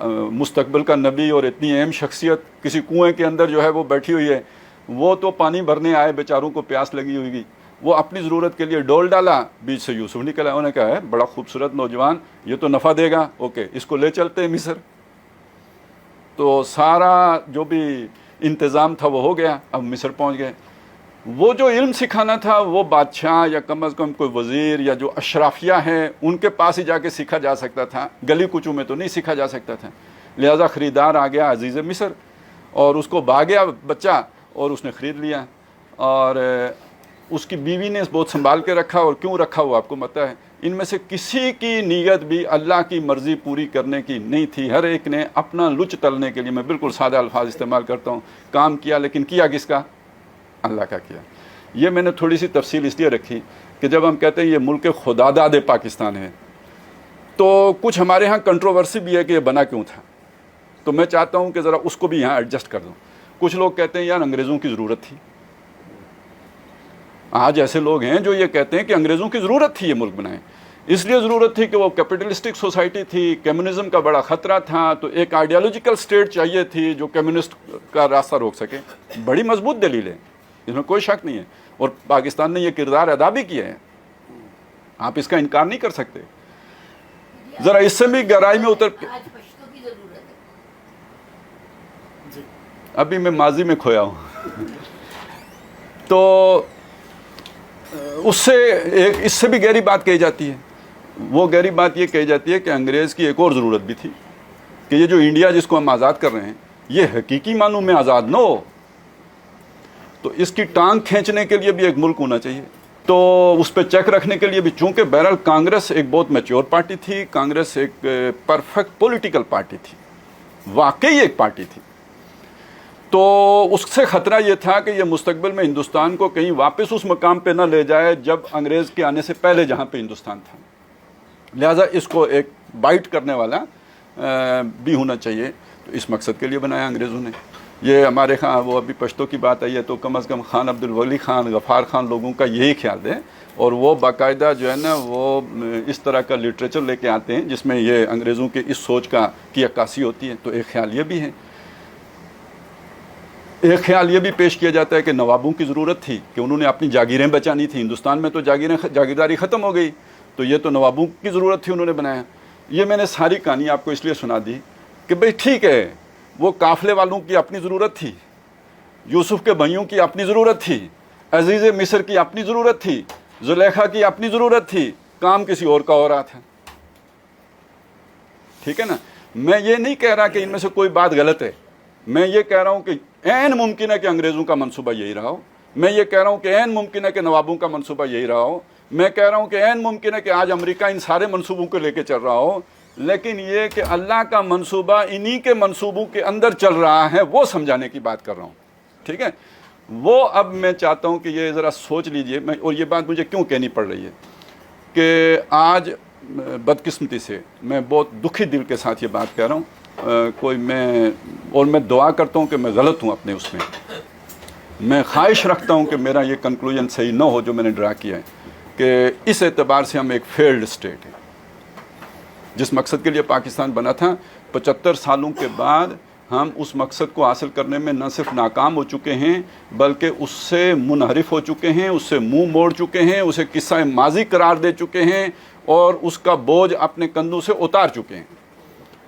مستقبل کا نبی اور اتنی اہم شخصیت کسی کنویں کے اندر جو ہے وہ بیٹھی ہوئی ہے، وہ تو پانی بھرنے آئے، بیچاروں کو پیاس لگی ہوئی گی، وہ اپنی ضرورت کے لیے ڈول ڈالا، بیچ سے یوسف نکلا، انہوں نے کہا ہے بڑا خوبصورت نوجوان، یہ تو نفع دے گا، اوکے اس کو لے چلتے ہیں مصر۔ تو سارا جو بھی انتظام تھا وہ ہو گیا، اب مصر پہنچ گئے۔ وہ جو علم سکھانا تھا وہ بادشاہ یا کم از کم کوئی وزیر یا جو اشرافیہ ہیں ان کے پاس ہی جا کے سیکھا جا سکتا تھا، گلی کوچوں میں تو نہیں سیکھا جا سکتا تھا۔ لہذا خریدار آ گیا عزیز مصر، اور اس کو بھاگیا بچہ اور اس نے خرید لیا، اور اس کی بیوی نے بہت سنبھال کے رکھا، اور کیوں رکھا وہ آپ کو پتہ ہے۔ ان میں سے کسی کی نیت بھی اللہ کی مرضی پوری کرنے کی نہیں تھی، ہر ایک نے اپنا لچ تلنے کے لیے، میں بالکل سادہ الفاظ استعمال کرتا ہوں، کام کیا، لیکن کیا کس کا؟ اللہ کا کیا۔ یہ میں نے تھوڑی سی تفصیل اس لیے رکھی کہ جب ہم کہتے ہیں یہ ملک خدا داد پاکستان ہے، تو کچھ ہمارے ہاں کنٹروورسی بھی ہے کہ یہ بنا کیوں تھا، تو میں چاہتا ہوں کہ ذرا اس کو بھی یہاں ایڈجسٹ کر دوں۔ کچھ لوگ کہتے ہیں یار انگریزوں کی ضرورت تھی، آج ایسے لوگ ہیں جو یہ کہتے ہیں کہ انگریزوں کی ضرورت تھی یہ ملک بنائیں، اس لیے ضرورت تھی کہ وہ کیپٹلسٹک سوسائٹی تھی، کمیونزم کا بڑا خطرہ تھا، تو ایک آئیڈیالوجیکل سٹیٹ چاہیے تھی جو کمیونسٹ کا راستہ روک سکے۔ بڑی مضبوط دلیل ہے، اس میں کوئی شک نہیں ہے، اور پاکستان نے یہ کردار ادا بھی کیا ہے، آپ اس کا انکار نہیں کر سکتے۔ ذرا اس سے بھی گہرائی میں اتر کے، ابھی میں ماضی میں کھویا ہوں، تو اس سے بھی گہری بات کہی جاتی ہے۔ وہ گہری بات یہ کہی جاتی ہے کہ انگریز کی ایک اور ضرورت بھی تھی کہ یہ جو انڈیا جس کو ہم آزاد کر رہے ہیں یہ حقیقی معنوں میں آزاد نہ ہو، تو اس کی ٹانگ کھینچنے کے لیے بھی ایک ملک ہونا چاہیے، تو اس پہ چیک رکھنے کے لیے بھی، چونکہ بہرحال کانگریس ایک بہت میچور پارٹی تھی، کانگریس ایک پرفیکٹ پولیٹیکل پارٹی تھی، واقعی ایک پارٹی تھی، تو اس سے خطرہ یہ تھا کہ یہ مستقبل میں ہندوستان کو کہیں واپس اس مقام پہ نہ لے جائے جب انگریز کے آنے سے پہلے جہاں پہ ہندوستان تھا، لہٰذا اس کو ایک بائٹ کرنے والا بھی ہونا چاہیے، تو اس مقصد کے لیے بنایا انگریزوں نے۔ یہ ہمارے خاں وہ ابھی پشتو کی بات آئی ہے تو کم از کم خان عبد الولی خان، غفار خان لوگوں کا یہی خیال ہے، اور وہ باقاعدہ جو ہے نا وہ اس طرح کا لٹریچر لے کے آتے ہیں جس میں یہ انگریزوں کے اس سوچ کی عکاسی ہوتی ہے۔ تو ایک خیال یہ بھی ہے، ایک خیال یہ بھی پیش کیا جاتا ہے کہ نوابوں کی ضرورت تھی کہ انہوں نے اپنی جاگیریں بچانی تھی، ہندوستان میں تو جاگیرداری ختم ہو گئی، تو یہ تو نوابوں کی ضرورت تھی، انہوں نے بنایا۔ یہ میں نے ساری کہانی آپ کو اس لیے سنا دی کہ بھئی ٹھیک ہے، وہ قافلے والوں کی اپنی ضرورت تھی، یوسف کے بھائیوں کی اپنی ضرورت تھی، عزیز مصر کی اپنی ضرورت تھی، زلیخا کی اپنی ضرورت تھی، کام کسی اور کا ہو رہا تھا، ٹھیک ہے نا۔ میں یہ نہیں کہہ رہا کہ ان میں سے کوئی بات غلط ہے، میں یہ کہہ رہا ہوں کہ عین ممکن ہے کہ انگریزوں کا منصوبہ یہی رہا ہو، میں یہ کہہ رہا ہوں کہ عین ممکن ہے کہ نوابوں کا منصوبہ یہی رہا ہو، میں کہہ رہا ہوں کہ عین ممکن ہے کہ آج امریکہ ان سارے منصوبوں کو لے کے چل رہا ہو، لیکن یہ کہ اللہ کا منصوبہ انہی کے منصوبوں کے اندر چل رہا ہے وہ سمجھانے کی بات کر رہا ہوں، ٹھیک ہے۔ وہ اب میں چاہتا ہوں کہ یہ ذرا سوچ لیجئے، اور یہ بات مجھے کیوں کہنی پڑ رہی ہے کہ آج بدقسمتی سے میں بہت دکھی دل کے ساتھ یہ بات کہہ رہا ہوں، میں دعا کرتا ہوں کہ میں غلط ہوں اپنے اس میں خواہش رکھتا ہوں کہ میرا یہ کنکلوژن صحیح نہ ہو جو میں نے ڈرا کیا ہے، کہ اس اعتبار سے ہم ایک فیلڈ اسٹیٹ ہیں۔ جس مقصد کے لیے پاکستان بنا تھا 75 سالوں کے بعد ہم اس مقصد کو حاصل کرنے میں نہ صرف ناکام ہو چکے ہیں بلکہ اس سے منحرف ہو چکے ہیں، اس سے منہ موڑ چکے ہیں، اسے قصہ ماضی قرار دے چکے ہیں اور اس کا بوجھ اپنے کندھوں سے اتار چکے ہیں۔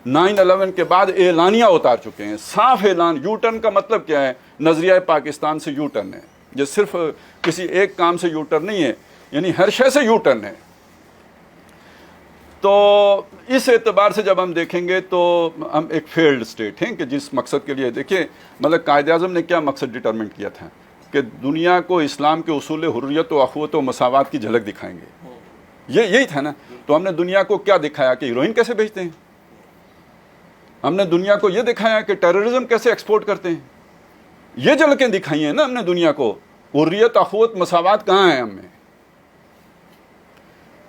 9/11 کے بعد اعلانیہ اتار چکے ہیں، صاف اعلان۔ یو ٹرن کا مطلب کیا ہے؟ نظریہ پاکستان سے یو ٹرن ہے، یہ صرف کسی ایک کام سے یو ٹرن نہیں ہے، یعنی ہر شے سے یو ٹرن ہے۔ تو اس اعتبار سے جب ہم دیکھیں گے تو ہم ایک فیلڈ اسٹیٹ ہیں کہ جس مقصد کے لیے، دیکھیں مطلب قائد اعظم نے کیا مقصد ڈٹرمنٹ کیا تھا کہ دنیا کو اسلام کے اصول حریت و اخوت و مساوات کی جھلک دکھائیں گے، یہی تھا نا۔ تو ہم نے دنیا کو کیا دکھایا کہ ہیروئن کیسے بھیجتے ہیں، ہم نے دنیا کو یہ دکھایا کہ ٹیررزم کیسے ایکسپورٹ کرتے ہیں، یہ جھلکیں دکھائی ہیں نا ہم نے دنیا کو۔ حریت اخوت مساوات کہاں ہیں ہم نے؟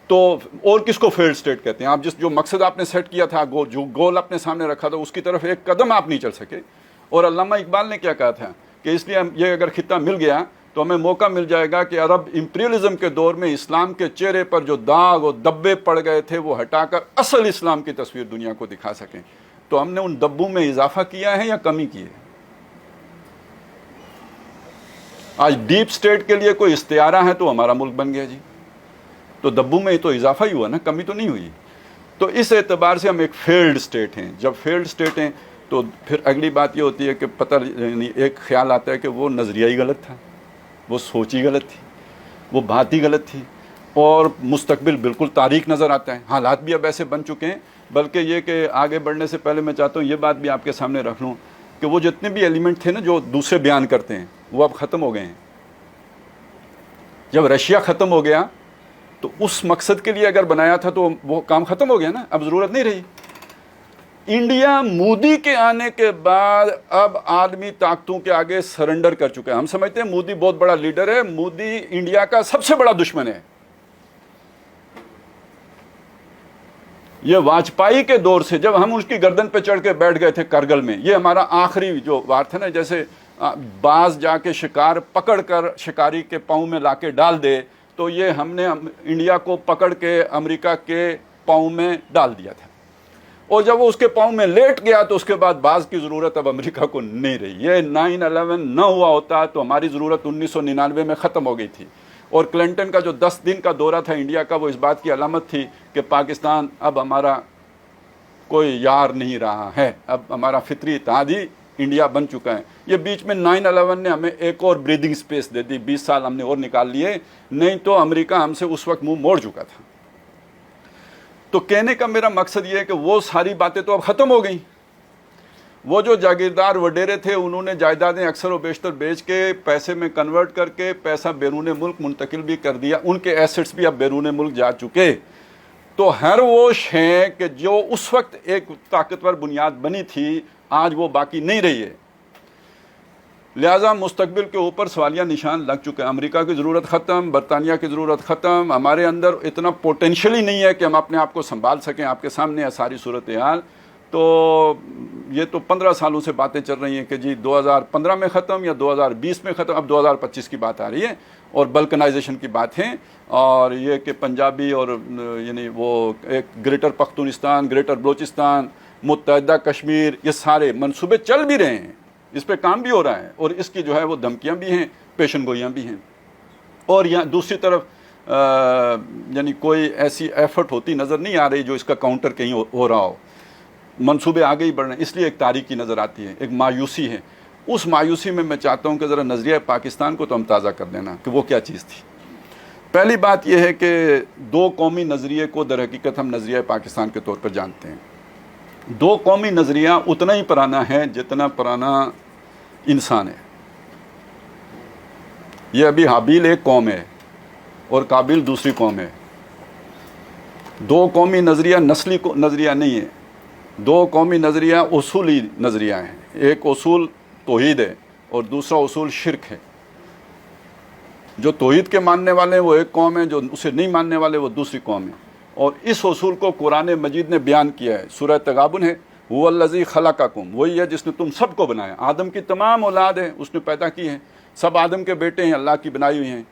تو اور کس کو فیلڈ اسٹیٹ کہتے ہیں؟ آپ جو مقصد آپ نے سیٹ کیا تھا، جو گول اپنے سامنے رکھا تھا، اس کی طرف ایک قدم آپ نہیں چل سکے۔ اور علامہ اقبال نے کیا کہا تھا کہ اس لیے یہ اگر خطہ مل گیا تو ہمیں موقع مل جائے گا کہ عرب امپریلزم کے دور میں اسلام کے چہرے پر جو داغ اور دبے پڑ گئے تھے وہ ہٹا کر اصل اسلام کی تصویر دنیا کو دکھا سکیں۔ تو ہم نے ان ڈبوں میں اضافہ کیا ہے یا کمی کی ہے؟ آج ڈیپ سٹیٹ کے لیے کوئی استعارہ ہے تو ہمارا ملک بن گیا جی. تو ڈبوں میں تو اضافہ ہی ہوا نا, کمی تو نہیں ہوئی. تو اس اعتبار سے ہم ایک فیلڈ اسٹیٹ ہیں. جب فیلڈ اسٹیٹ ہیں تو پھر اگلی بات یہ ہوتی ہے کہ پتہ یعنی ایک خیال آتا ہے کہ وہ نظریہ ہی غلط تھا, وہ سوچ ہی غلط تھی, وہ بات ہی غلط تھی, اور مستقبل بالکل تاریک نظر آتا ہے. حالات بھی اب ایسے بن چکے ہیں. بلکہ یہ کہ آگے بڑھنے سے پہلے میں چاہتا ہوں یہ بات بھی آپ کے سامنے رکھ لوں کہ وہ جتنے بھی ایلیمنٹ تھے نا جو دوسرے بیان کرتے ہیں وہ اب ختم ہو گئے ہیں. جب رشیا ختم ہو گیا تو اس مقصد کے لیے اگر بنایا تھا تو وہ کام ختم ہو گیا نا, اب ضرورت نہیں رہی. انڈیا مودی کے آنے کے بعد اب عالمی طاقتوں کے آگے سرنڈر کر چکا ہے. ہم سمجھتے ہیں مودی بہت بڑا لیڈر ہے, مودی انڈیا کا سب سے بڑا دشمن ہے. یہ واجپائی کے دور سے جب ہم اس کی گردن پہ چڑھ کے بیٹھ گئے تھے کرگل میں, یہ ہمارا آخری جو وار تھا نا, جیسے باز جا کے شکار پکڑ کر شکاری کے پاؤں میں لا کے ڈال دے, تو یہ ہم نے انڈیا کو پکڑ کے امریکہ کے پاؤں میں ڈال دیا تھا. اور جب وہ اس کے پاؤں میں لیٹ گیا تو اس کے بعد باز کی ضرورت اب امریکہ کو نہیں رہی. یہ 9/11 نہ ہوا ہوتا تو ہماری ضرورت 1999 میں ختم ہو گئی تھی. اور کلنٹن کا جو 10 دن کا دورہ تھا انڈیا کا, وہ اس بات کی علامت تھی کہ پاکستان اب ہمارا کوئی یار نہیں رہا ہے, اب ہمارا فطری اتحادی انڈیا بن چکا ہے. یہ بیچ میں 9/11 نے ہمیں ایک اور بریدنگ سپیس دے دی, 20 سال ہم نے اور نکال لیے, نہیں تو امریکہ ہم سے اس وقت منہ موڑ چکا تھا. تو کہنے کا میرا مقصد یہ ہے کہ وہ ساری باتیں تو اب ختم ہو گئیں. وہ جو جاگیردار وڈیرے تھے انہوں نے جائیدادیں اکثر و بیشتر بیچ کے پیسے میں کنورٹ کر کے پیسہ بیرون ملک منتقل بھی کر دیا, ان کے ایسٹس بھی اب بیرون ملک جا چکے. تو ہر وہ شے کہ جو اس وقت ایک طاقتور بنیاد بنی تھی آج وہ باقی نہیں رہی ہے. لہٰذا مستقبل کے اوپر سوالیہ نشان لگ چکے ہیں. امریکہ کی ضرورت ختم, برطانیہ کی ضرورت ختم, ہمارے اندر اتنا پوٹینشیل ہی نہیں ہے کہ ہم اپنے آپ کو سنبھال سکیں. آپ کے سامنے ہے ساری صورتحال. تو یہ تو 15 سالوں سے باتیں چل رہی ہیں کہ جی 2015 میں ختم یا 2020 میں ختم, اب 2025 کی بات آ رہی ہے, اور بلکنائزیشن کی بات ہے, اور یہ کہ پنجابی اور یعنی وہ ایک گریٹر پختونستان, گریٹر بلوچستان, متحدہ کشمیر, یہ سارے منصوبے چل بھی رہے ہیں, اس پہ کام بھی ہو رہا ہے, اور اس کی جو ہے وہ دھمکیاں بھی ہیں, پیشن گوئیاں بھی ہیں. اور یہاں دوسری طرف یعنی کوئی ایسی ایفرٹ ہوتی نظر نہیں آ رہی جو اس کا کاؤنٹر کہیں ہو رہا ہو. منصوبے آگے ہی بڑھ رہے ہیں, اس لیے ایک تاریکی نظر آتی ہے, ایک مایوسی ہے. اس مایوسی میں چاہتا ہوں کہ ذرا نظریہ پاکستان کو تو ہم تازہ کر دینا کہ وہ کیا چیز تھی. پہلی بات یہ ہے کہ دو قومی نظریے کو در حقیقت ہم نظریہ پاکستان کے طور پر جانتے ہیں. دو قومی نظریہ اتنا ہی پرانا ہے جتنا پرانا انسان ہے. یہ ابھی حابیل ایک قوم ہے اور قابل دوسری قوم ہے. دو قومی نظریہ نسلی نظریہ نہیں ہے, دو قومی نظریہ اصولی نظریہ ہیں. ایک اصول توحید ہے اور دوسرا اصول شرک ہے. جو توحید کے ماننے والے ہیں وہ ایک قوم ہے, جو اسے نہیں ماننے والے وہ دوسری قوم ہے. اور اس اصول کو قرآن مجید نے بیان کیا ہے. سورہ تغابن ہے, هو الذی خلقکم, وہی ہے جس نے تم سب کو بنایا. آدم کی تمام اولاد ہے اس نے پیدا کی ہے, سب آدم کے بیٹے ہیں, اللہ کی بنائی ہوئی ہیں.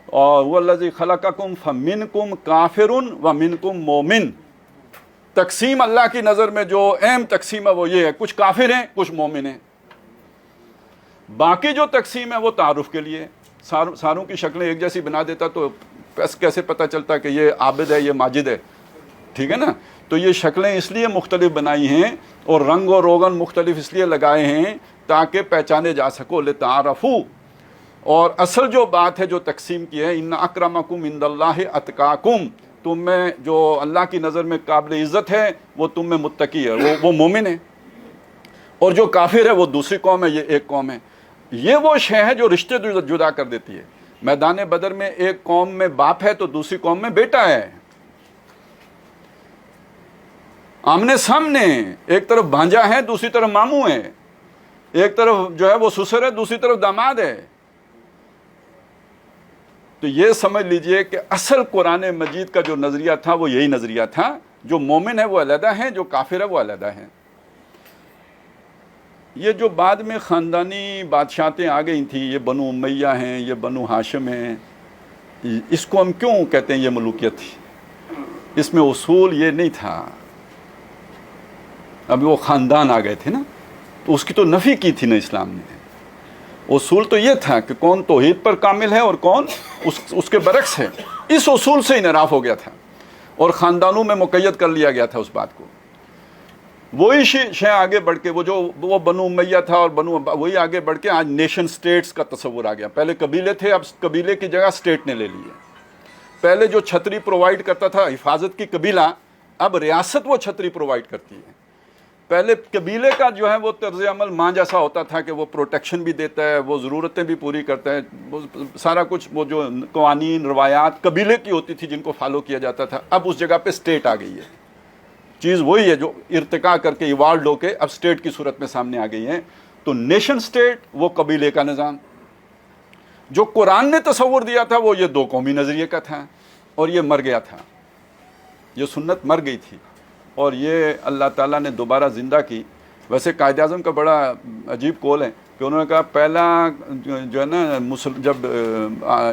اور هو الذی خلقکم فمنکم کافر ومنکم مومن. تقسیم اللہ کی نظر میں جو اہم تقسیم ہے وہ یہ ہے, کچھ کافر ہیں کچھ مومن ہیں. باقی جو تقسیم ہے وہ تعارف کے لیے, ساروں کی شکلیں ایک جیسی بنا دیتا تو کیسے پتہ چلتا کہ یہ عابد ہے یہ ماجد ہے, ٹھیک ہے نا. تو یہ شکلیں اس لیے مختلف بنائی ہیں اور رنگ اور روغن مختلف اس لیے لگائے ہیں تاکہ پہچانے جا سکو, لتعارفوا. اور اصل جو بات ہے جو تقسیم کی ہے, ان اکرمکم عند اللہ اتقاکم, تم میں جو اللہ کی نظر میں قابل عزت ہے وہ تم میں متقی ہے, وہ مومن ہے. اور جو کافر ہے وہ دوسری قوم ہے, یہ ایک قوم ہے. یہ وہ شے ہے جو رشتے جدا کر دیتی ہے. میدان بدر میں ایک قوم میں باپ ہے تو دوسری قوم میں بیٹا ہے, آمنے سامنے. ایک طرف بھانجا ہے دوسری طرف ماموں ہے, ایک طرف جو ہے وہ سسر ہے دوسری طرف داماد ہے. تو یہ سمجھ لیجئے کہ اصل قرآن مجید کا جو نظریہ تھا وہ یہی نظریہ تھا, جو مومن ہے وہ علیحدہ ہے, جو کافر ہے وہ علیحدہ ہے. یہ جو بعد میں خاندانی بادشاہتیں آ گئی تھیں, یہ بنو امیہ ہیں, یہ بنو ہاشم ہیں, اس کو ہم کیوں کہتے ہیں یہ ملوکیت تھی؟ اس میں اصول یہ نہیں تھا. ابھی وہ خاندان آ گئے تھے نا، تو اس کی تو نفی کی تھی نا اسلام نے. اصول تو یہ تھا کہ کون توحید پر کامل ہے اور کون اس کے برعکس ہے. اس اصول سے انحراف ہو گیا تھا اور خاندانوں میں مقید کر لیا گیا تھا اس بات کو. وہی شے آگے بڑھ کے وہ بنو امیہ تھا اور وہی آگے بڑھ کے آج نیشن سٹیٹس کا تصور آ گیا. پہلے قبیلے تھے، اب قبیلے کی جگہ سٹیٹ نے لے لی ہے. پہلے جو چھتری پرووائڈ کرتا تھا حفاظت کی قبیلہ، اب ریاست وہ چھتری پرووائڈ کرتی ہے. پہلے قبیلے کا جو ہے وہ طرز عمل ماں جیسا ہوتا تھا کہ وہ پروٹیکشن بھی دیتا ہے، وہ ضرورتیں بھی پوری کرتا ہے، وہ سارا کچھ وہ جو قوانین روایات قبیلے کی ہوتی تھی جن کو فالو کیا جاتا تھا، اب اس جگہ پہ سٹیٹ آ گئی ہے. چیز وہی ہے جو ارتقا کر کے ایوالوڈ ہو کے اب سٹیٹ کی صورت میں سامنے آ گئی ہے. تو نیشن سٹیٹ وہ قبیلے کا نظام. جو قرآن نے تصور دیا تھا وہ یہ دو قومی نظریے کا تھا اور یہ مر گیا تھا. یہ سنت مر گئی تھی اور یہ اللہ تعالیٰ نے دوبارہ زندہ کی. ویسے قائد اعظم کا بڑا عجیب قول ہے کہ انہوں نے کہا پہلا جو ہے نا جب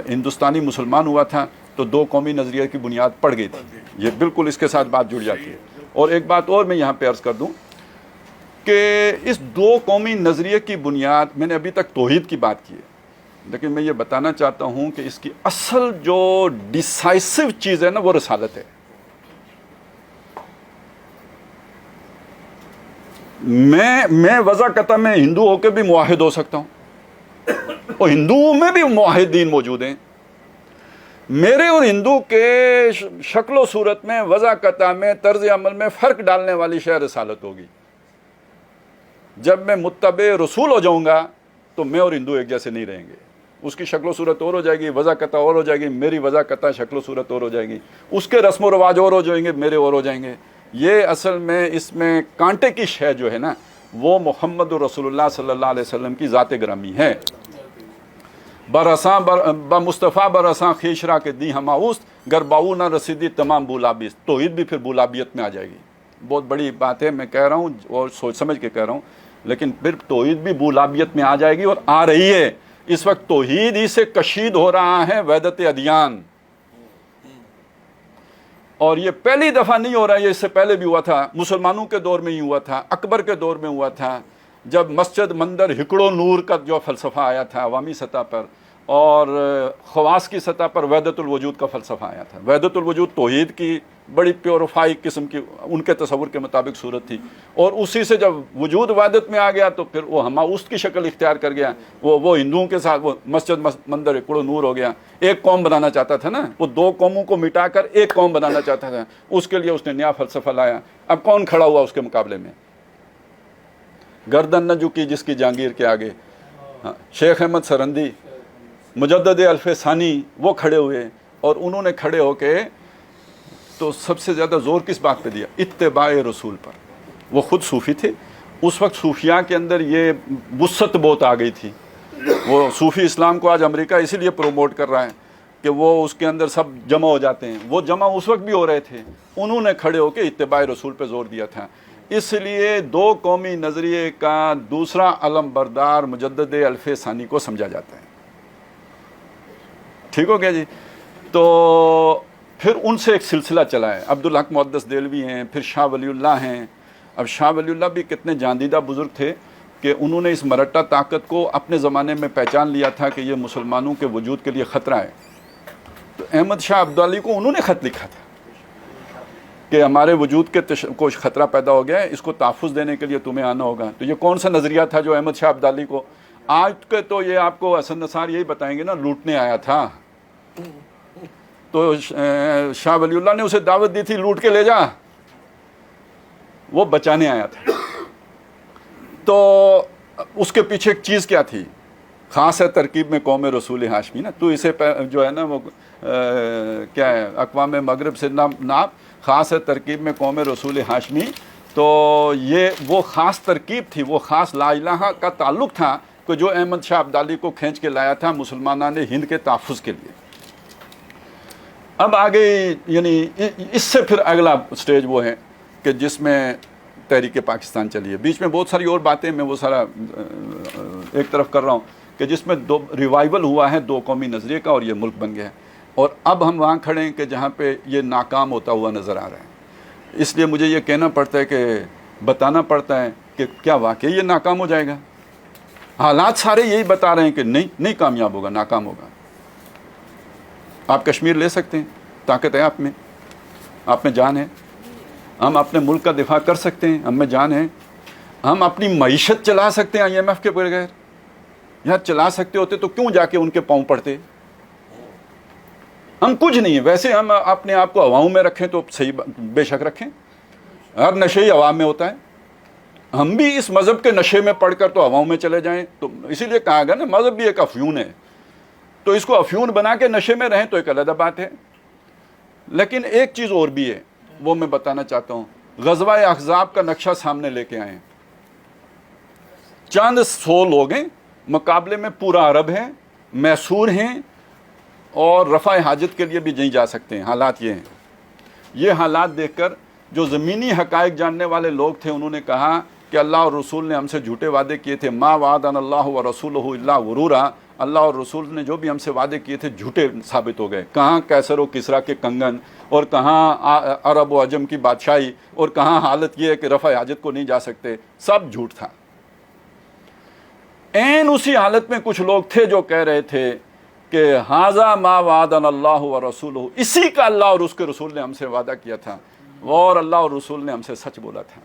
ہندوستانی مسلمان ہوا تھا تو دو قومی نظریے کی بنیاد پڑ گئی تھی. یہ بالکل اس کے ساتھ بات جڑ جاتی ہے. اور ایک بات اور میں یہاں پہ عرض کر دوں کہ اس دو قومی نظریے کی بنیاد، میں نے ابھی تک توحید کی بات کی ہے، لیکن میں یہ بتانا چاہتا ہوں کہ اس کی اصل جو ڈیسائسو چیز ہے نا وہ رسالت ہے. میں وضع قطع میں ہندو ہو کے بھی موحد ہو سکتا ہوں اور ہندوؤں میں بھی موحدین موجود ہیں. میرے اور ہندو کے شکل و صورت میں وضع قطع میں طرز عمل میں فرق ڈالنے والی شے رسالت ہوگی. جب میں متبع رسول ہو جاؤں گا تو میں اور ہندو ایک جیسے نہیں رہیں گے. اس کی شکل و صورت اور ہو جائے گی، وضع قطع اور ہو جائے گی، میری وضع قطع شکل و صورت اور ہو جائے گی، اس کے رسم و رواج اور ہو جائیں گے، میرے اور ہو جائیں گے. یہ اصل میں اس میں کانٹے کی شے جو ہے نا وہ محمد رسول اللہ صلی اللہ علیہ وسلم کی ذات گرامی ہے. برساں مصطفیٰ برساں خیشرا کے دی ہماؤست گرباؤ نہ رسیدی تمام بولابیست. توحید بھی پھر بولابیت میں آ جائے گی. بہت بڑی بات ہے، میں کہہ رہا ہوں اور سوچ سمجھ کے کہہ رہا ہوں، لیکن پھر توحید بھی بولابیت میں آ جائے گی اور آ رہی ہے. اس وقت توحید ہی سے کشید ہو رہا ہے وحدت ادیان، اور یہ پہلی دفعہ نہیں ہو رہا ہے، یہ اس سے پہلے بھی ہوا تھا. مسلمانوں کے دور میں ہی ہوا تھا، اکبر کے دور میں ہوا تھا، جب مسجد مندر ہکڑو نور کا جو فلسفہ آیا تھا عوامی سطح پر، اور خواص کی سطح پر وحدت الوجود کا فلسفہ آیا تھا. وحدت الوجود توحید کی بڑی پیوریفائی قسم کی ان کے تصور کے مطابق صورت تھی، اور اسی سے جب وجود وحدت میں آ گیا تو پھر وہ ہماؤست کی شکل اختیار کر گیا. وہ ہندوؤں کے ساتھ وہ مسجد مندر ہکڑو نور ہو گیا. ایک قوم بنانا چاہتا تھا نا، وہ دو قوموں کو مٹا کر ایک قوم بنانا چاہتا تھا. اس کے لیے اس نے نیا فلسفہ لایا. اب کون کھڑا ہوا اس کے مقابلے میں؟ گردن نہ جھکی جس کی جہانگیر کے آگے. شیخ احمد سرندی، مجدد الف ثانی، وہ کھڑے ہوئے، اور انہوں نے کھڑے ہو کے تو سب سے زیادہ زور کس بات پہ دیا؟ اتباع رسول پر. وہ خود صوفی تھے. اس وقت صوفیاء کے اندر یہ وسعت بہت آ گئی تھی. وہ صوفی اسلام کو آج امریکہ اسی لیے پروموٹ کر رہا ہے کہ وہ اس کے اندر سب جمع ہو جاتے ہیں. وہ جمع اس وقت بھی ہو رہے تھے. انہوں نے کھڑے ہو کے اتباع رسول پہ زور دیا تھا. اس لیے دو قومی نظریے کا دوسرا علم بردار مجدد الف ثانی کو سمجھا جاتا ہے. ٹھیک ہو گیا جی؟ تو پھر ان سے ایک سلسلہ چلا ہے. عبدالحق محدث دہلوی ہیں، پھر شاہ ولی اللہ ہیں. اب شاہ ولی اللہ بھی کتنے جاندیدہ بزرگ تھے کہ انہوں نے اس مرٹا طاقت کو اپنے زمانے میں پہچان لیا تھا کہ یہ مسلمانوں کے وجود کے لیے خطرہ ہے. تو احمد شاہ عبدالی کو انہوں نے خط لکھا تھا کہ ہمارے وجود کے کو خطرہ پیدا ہو گیا ہے، اس کو تحفظ دینے کے لیے تمہیں آنا ہوگا. تو یہ کون سا نظریہ تھا جو احمد شاہ عبدالی کو، آج کے تو یہ آپ کو حسن نثار یہی بتائیں گے نا، لوٹنے آیا تھا. تو شاہ ولی اللہ نے اسے دعوت دی تھی، لوٹ کے لے جا. وہ بچانے آیا تھا. تو اس کے پیچھے ایک چیز کیا تھی؟ خاص ہے ترکیب میں قوم رسول ہاشمی نا. تو اسے جو ہے نا وہ کیا ہے، اقوام مغرب سے ناب، خاص ہے ترکیب میں قوم رسول ہاشمی. تو یہ وہ خاص ترکیب تھی، وہ خاص لا الہ کا تعلق تھا کہ جو احمد شاہ عبدالی کو کھینچ کے لایا تھا مسلمانان ہند کے تحفظ کے لیے. اب آگے یعنی اس سے پھر اگلا سٹیج وہ ہے کہ جس میں تحریک پاکستان چلی ہے. بیچ میں بہت ساری اور باتیں میں وہ سارا ایک طرف کر رہا ہوں کہ جس میں دو ریوائول ہوا ہے دو قومی نظریے کا، اور یہ ملک بن گیا ہے. اور اب ہم وہاں کھڑے ہیں کہ جہاں پہ یہ ناکام ہوتا ہوا نظر آ رہا ہے. اس لیے مجھے یہ کہنا پڑتا ہے کہ بتانا پڑتا ہے کہ کیا واقعی یہ ناکام ہو جائے گا؟ حالات سارے یہی بتا رہے ہیں کہ نہیں کامیاب ہوگا، ناکام ہوگا۔ آپ کشمیر لے سکتے ہیں، طاقت ہے آپ میں جان ہے، ہم اپنے ملک کا دفاع کر سکتے ہیں، ہم میں جان ہے، ہم اپنی معیشت چلا سکتے ہیں IMF کے بغیر۔ یار چلا سکتے ہوتے تو کیوں جا کے ان کے پاؤں پڑتے؟ ہم کچھ نہیں ہیں، ویسے ہم اپنے آپ کو عوام میں رکھیں تو صحیح، بے شک رکھیں، ہر نشے ہی عوام میں ہوتا ہے۔ ہم بھی اس مذہب کے نشے میں پڑھ کر تو عوام میں چلے جائیں، تو اسی لیے کہا گیا نا مذہب بھی ایک افیون ہے، تو اس کو افیون بنا کے نشے میں رہیں تو ایک علیحدہ بات ہے۔ لیکن ایک چیز اور بھی ہے، وہ میں بتانا چاہتا ہوں۔ غزوہ احزاب کا نقشہ سامنے لے کے آئے، چند 100 لوگ ہیں، مقابلے میں پورا عرب ہے، میسور ہیں، اور رفع حاجت کے لیے بھی نہیں جا سکتے ہیں۔ حالات یہ ہیں۔ یہ حالات دیکھ کر جو زمینی حقائق جاننے والے لوگ تھے انہوں نے کہا کہ اللہ اور رسول نے ہم سے جھوٹے وعدے کیے تھے، ما وعدنا اللہ ورسولہ الا غرورا، اللہ اور رسول نے جو بھی ہم سے وعدے کیے تھے جھوٹے ثابت ہو گئے۔ کہاں کیسر و کسریٰ کے کنگن، اور کہاں عرب و عجم کی بادشاہی، اور کہاں حالت یہ ہے کہ رفع حاجت کو نہیں جا سکتے، سب جھوٹ تھا۔ این اسی حالت میں کچھ لوگ تھے جو کہہ رہے تھے کہ ھذا ما وعدنا اللہ ورسولہ، اسی کا اللہ اور اس کے رسول نے ہم سے وعدہ کیا تھا، اور اللہ اور رسول نے ہم سے سچ بولا تھا۔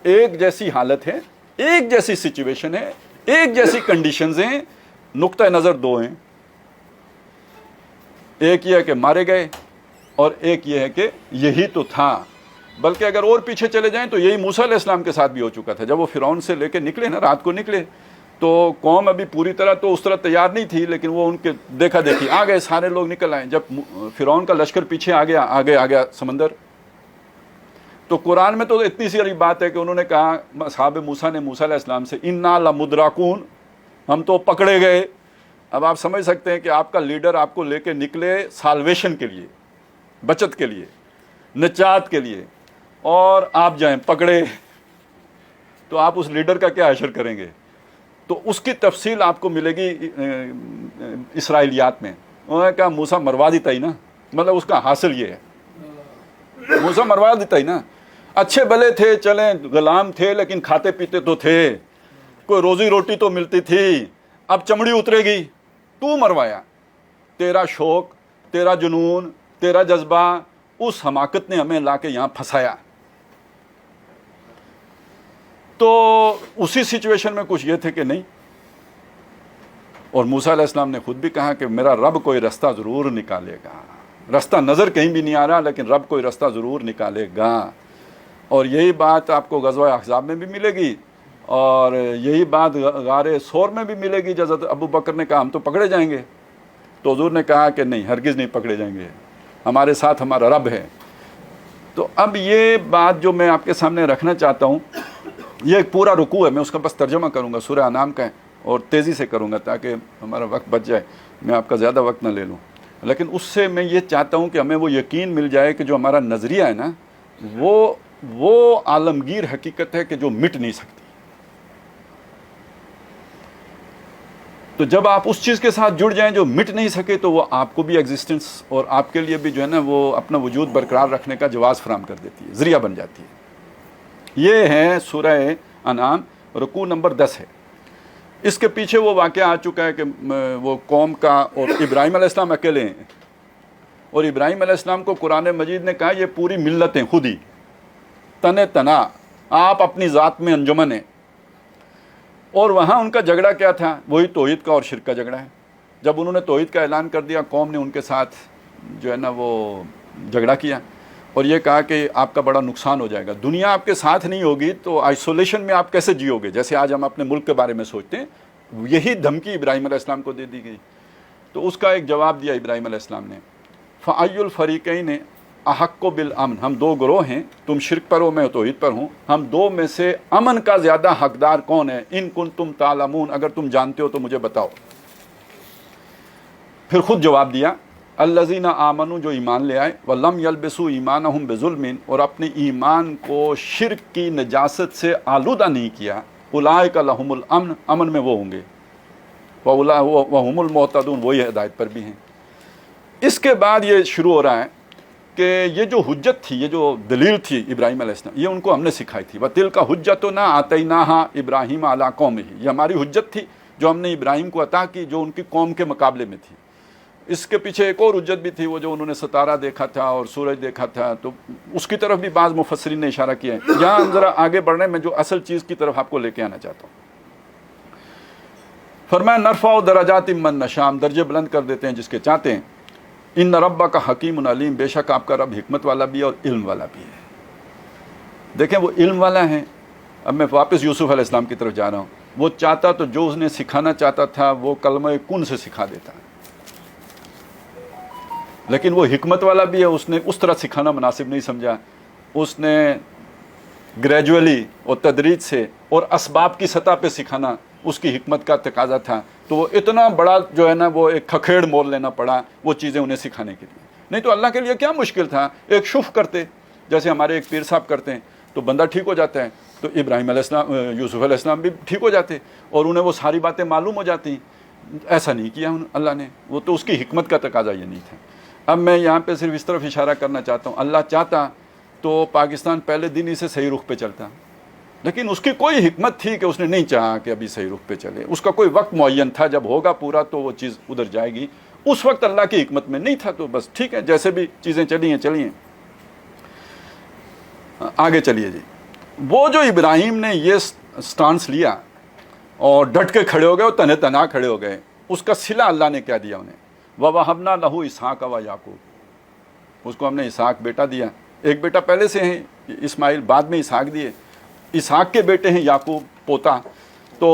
ایک جیسی حالت ہے، ایک جیسی سچویشن ہے، ایک جیسی کنڈیشنز ہیں، نقطہ نظر دو ہیں۔ ایک یہ ہے کہ مارے گئے، اور ایک یہ ہے کہ یہی تو تھا۔ بلکہ اگر اور پیچھے چلے جائیں تو یہی موسیٰ علیہ السلام کے ساتھ بھی ہو چکا تھا۔ جب وہ فرعون سے لے کے نکلے نا، رات کو نکلے، تو قوم ابھی پوری طرح تو اس طرح تیار نہیں تھی، لیکن وہ ان کے دیکھا دیکھی آ گئے، سارے لوگ نکل آئے۔ جب فرعون کا لشکر پیچھے آ گیا، آگے سمندر، تو قرآن میں تو اتنی سی بات ہے کہ انہوں نے کہا اصحاب موسیٰ نے موسیٰ علیہ السلام سے، انا لمدرکون، ہم تو پکڑے گئے۔ اب آپ سمجھ سکتے ہیں کہ آپ کا لیڈر آپ کو لے کے نکلے سالویشن کے لیے، بچت کے لیے، نجات کے لیے، اور آپ جائیں پکڑے، تو آپ اس لیڈر کا کیا حشر کریں گے؟ تو اس کی تفصیل آپ کو ملے گی اسرائیلیات میں۔ انہوں نے کہا موسیٰ مروا دیتا ہی نا، مطلب اس کا حاصل یہ ہے، موسیٰ مروا دیتا ہی نا، اچھے بھلے تھے، چلیں غلام تھے لیکن کھاتے پیتے تو تھے، کوئی روزی روٹی تو ملتی تھی، اب چمڑی اترے گی، تو مروایا۔ تیرا شوق، تیرا جنون، تیرا جذبہ، اس حماقت نے ہمیں لا کے یہاں پھنسایا۔ تو اسی سچویشن میں کچھ یہ تھے کہ نہیں، اور موسیٰ علیہ السلام نے خود بھی کہا کہ میرا رب کوئی رستہ ضرور نکالے گا، رستہ نظر کہیں بھی نہیں آ رہا لیکن رب کوئی رستہ ضرور نکالے گا۔ اور یہی بات آپ کو غزوہ احزاب میں بھی ملے گی، اور یہی بات غار ثور میں بھی ملے گی۔ حضرت ابو بکر نے کہا ہم تو پکڑے جائیں گے، تو حضور نے کہا کہ نہیں، ہرگز نہیں پکڑے جائیں گے، ہمارے ساتھ ہمارا رب ہے۔ تو اب یہ بات جو میں آپ کے سامنے رکھنا چاہتا ہوں، یہ ایک پورا رکوع ہے، میں اس کا بس ترجمہ کروں گا، سورہ انعام کا ہے، اور تیزی سے کروں گا تاکہ ہمارا وقت بچ جائے، میں آپ کا زیادہ وقت نہ لے لوں۔ لیکن اس سے میں یہ چاہتا ہوں کہ ہمیں وہ یقین مل جائے کہ جو ہمارا نظریہ ہے نا، وہ عالمگیر حقیقت ہے کہ جو مٹ نہیں سکتی۔ تو جب آپ اس چیز کے ساتھ جڑ جائیں جو مٹ نہیں سکے، تو وہ آپ کو بھی ایگزسٹنس اور آپ کے لیے بھی جو ہے نا وہ اپنا وجود برقرار رکھنے کا جواز فراہم کر دیتی ہے، ذریعہ بن جاتی ہے۔ یہ ہے سورہ انعام، رکوع نمبر 10 ہے۔ اس کے پیچھے وہ واقعہ آ چکا ہے کہ وہ قوم کا، اور ابراہیم علیہ السلام اکیلے ہیں، اور ابراہیم علیہ السلام کو قرآن مجید نے کہا یہ پوری ملت ہیں، خود ہی تن تنا، آپ اپنی ذات میں انجمن ہیں۔ اور وہاں ان کا جھگڑا کیا تھا؟ وہی توحید کا اور شرک کا جھگڑا ہے۔ جب انہوں نے توحید کا اعلان کر دیا، قوم نے ان کے ساتھ جو ہے نا وہ جھگڑا کیا، اور یہ کہا کہ آپ کا بڑا نقصان ہو جائے گا، دنیا آپ کے ساتھ نہیں ہوگی تو آئسولیشن میں آپ کیسے جیو گے؟ جیسے آج ہم اپنے ملک کے بارے میں سوچتے ہیں، یہی دھمکی ابراہیم علیہ السلام کو دے دی گئی۔ تو اس کا ایک جواب دیا ابراہیم علیہ السلام نے، فَأَيُّ الْفَرِيقَيْنِ أَحَقُّ بِالْأَمْنِ، ہم دو گروہ ہیں، تم شرک پر ہو، میں توحید پر ہوں، ہم دو میں سے امن کا زیادہ حقدار کون ہے؟ ان کنتم تعلمون، اگر تم جانتے ہو تو مجھے بتاؤ۔ پھر خود جواب دیا، الذین آمنوا، جو ایمان لے آئے، ولم یلبسوا ایمانہم بظلم، اور اپنے ایمان کو شرک کی نجاست سے آلودہ نہیں کیا، اولئک لہم الامن، امن میں وہ ہوں گے، وہم المہتدون، وہی ہدایت پر بھی ہیں۔ اس کے بعد یہ شروع ہو رہا ہے کہ یہ جو حجت تھی، یہ جو دلیل تھی ابراہیم علیہ السلام، یہ ان کو ہم نے سکھائی تھی. وَتِلْكَ حُجَّتُنَا آتَيْنَاهَا إِبْرَاهِيمَ عَلَىٰ قَوْمِهِ، یہ ہماری حجت تھی جو ہم نے ابراہیم کو عطا کی، جو ان کی قوم کے مقابلے میں تھی. اس کے پیچھے ایک اور حجت بھی تھی، وہ جو انہوں نے ستارہ دیکھا تھا اور سورج دیکھا تھا، تو اس کی طرف بھی بعض مفسرین نے اشارہ کیا ہے. یہاں ذرا آگے بڑھنے میں جو اصل چیز کی طرف آپ کو لے کے آنا چاہتا ہوں. فرمایا نرفع درجات من نشاء، درجے بلند کر دیتے ہیں جس کے چاہتے ہیں. ان ربک حکیم علیم، بے شک آپ کا رب حکمت والا بھی ہے اور علم والا بھی ہے. دیکھیں وہ علم والا ہے. اب میں واپس یوسف علیہ السلام کی طرف جا رہا ہوں. وہ چاہتا تو جو اس نے سکھانا چاہتا تھا وہ کلمہ کن سے سکھا دیتا، لیکن وہ حکمت والا بھی ہے. اس نے اس طرح سکھانا مناسب نہیں سمجھا. اس نے گریجولی اور تدریج سے اور اسباب کی سطح پہ سکھانا اس کی حکمت کا تقاضا تھا. تو وہ اتنا بڑا جو ہے نا وہ ایک کھکھیڑ مول لینا پڑا وہ چیزیں انہیں سکھانے کے لیے. نہیں تو اللہ کے لیے کیا مشکل تھا، ایک شف کرتے جیسے ہمارے ایک پیر صاحب کرتے ہیں تو بندہ ٹھیک ہو جاتا ہے. تو ابراہیم علیہ السلام، یوسف علیہ السلام بھی ٹھیک ہو جاتے اور انہیں وہ ساری باتیں معلوم ہو جاتی. ایسا نہیں کیا اللہ نے، وہ تو اس کی حکمت کا تقاضا یہ نہیں تھا. اب میں یہاں پہ صرف اس طرف اشارہ کرنا چاہتا ہوں، اللہ چاہتا تو پاکستان پہلے دن ہی سے صحیح رخ پہ چلتا، لیکن اس کی کوئی حکمت تھی کہ اس نے نہیں چاہا کہ ابھی صحیح رخ پہ چلے. اس کا کوئی وقت معین تھا، جب ہوگا پورا تو وہ چیز ادھر جائے گی. اس وقت اللہ کی حکمت میں نہیں تھا، تو بس ٹھیک ہے جیسے بھی چیزیں چلی ہیں چلی ہیں. آگے چلیے جی. وہ جو ابراہیم نے یہ سٹانس لیا اور ڈٹ کے کھڑے ہو گئے اور تنہ تنہا کھڑے ہو گئے، اس کا صلہ اللہ نے کیا دیا انہیں. وَوَهَبْنَا لَهُ إِسْحَاقَ وَيَعْقُوبَ، اس کو ہم نے اسحاق بیٹا دیا. ایک بیٹا پہلے سے ہیں اسماعیل، بعد میں اسحاق دیے. اسحاق کے بیٹے ہیں یعقوب پوتا، تو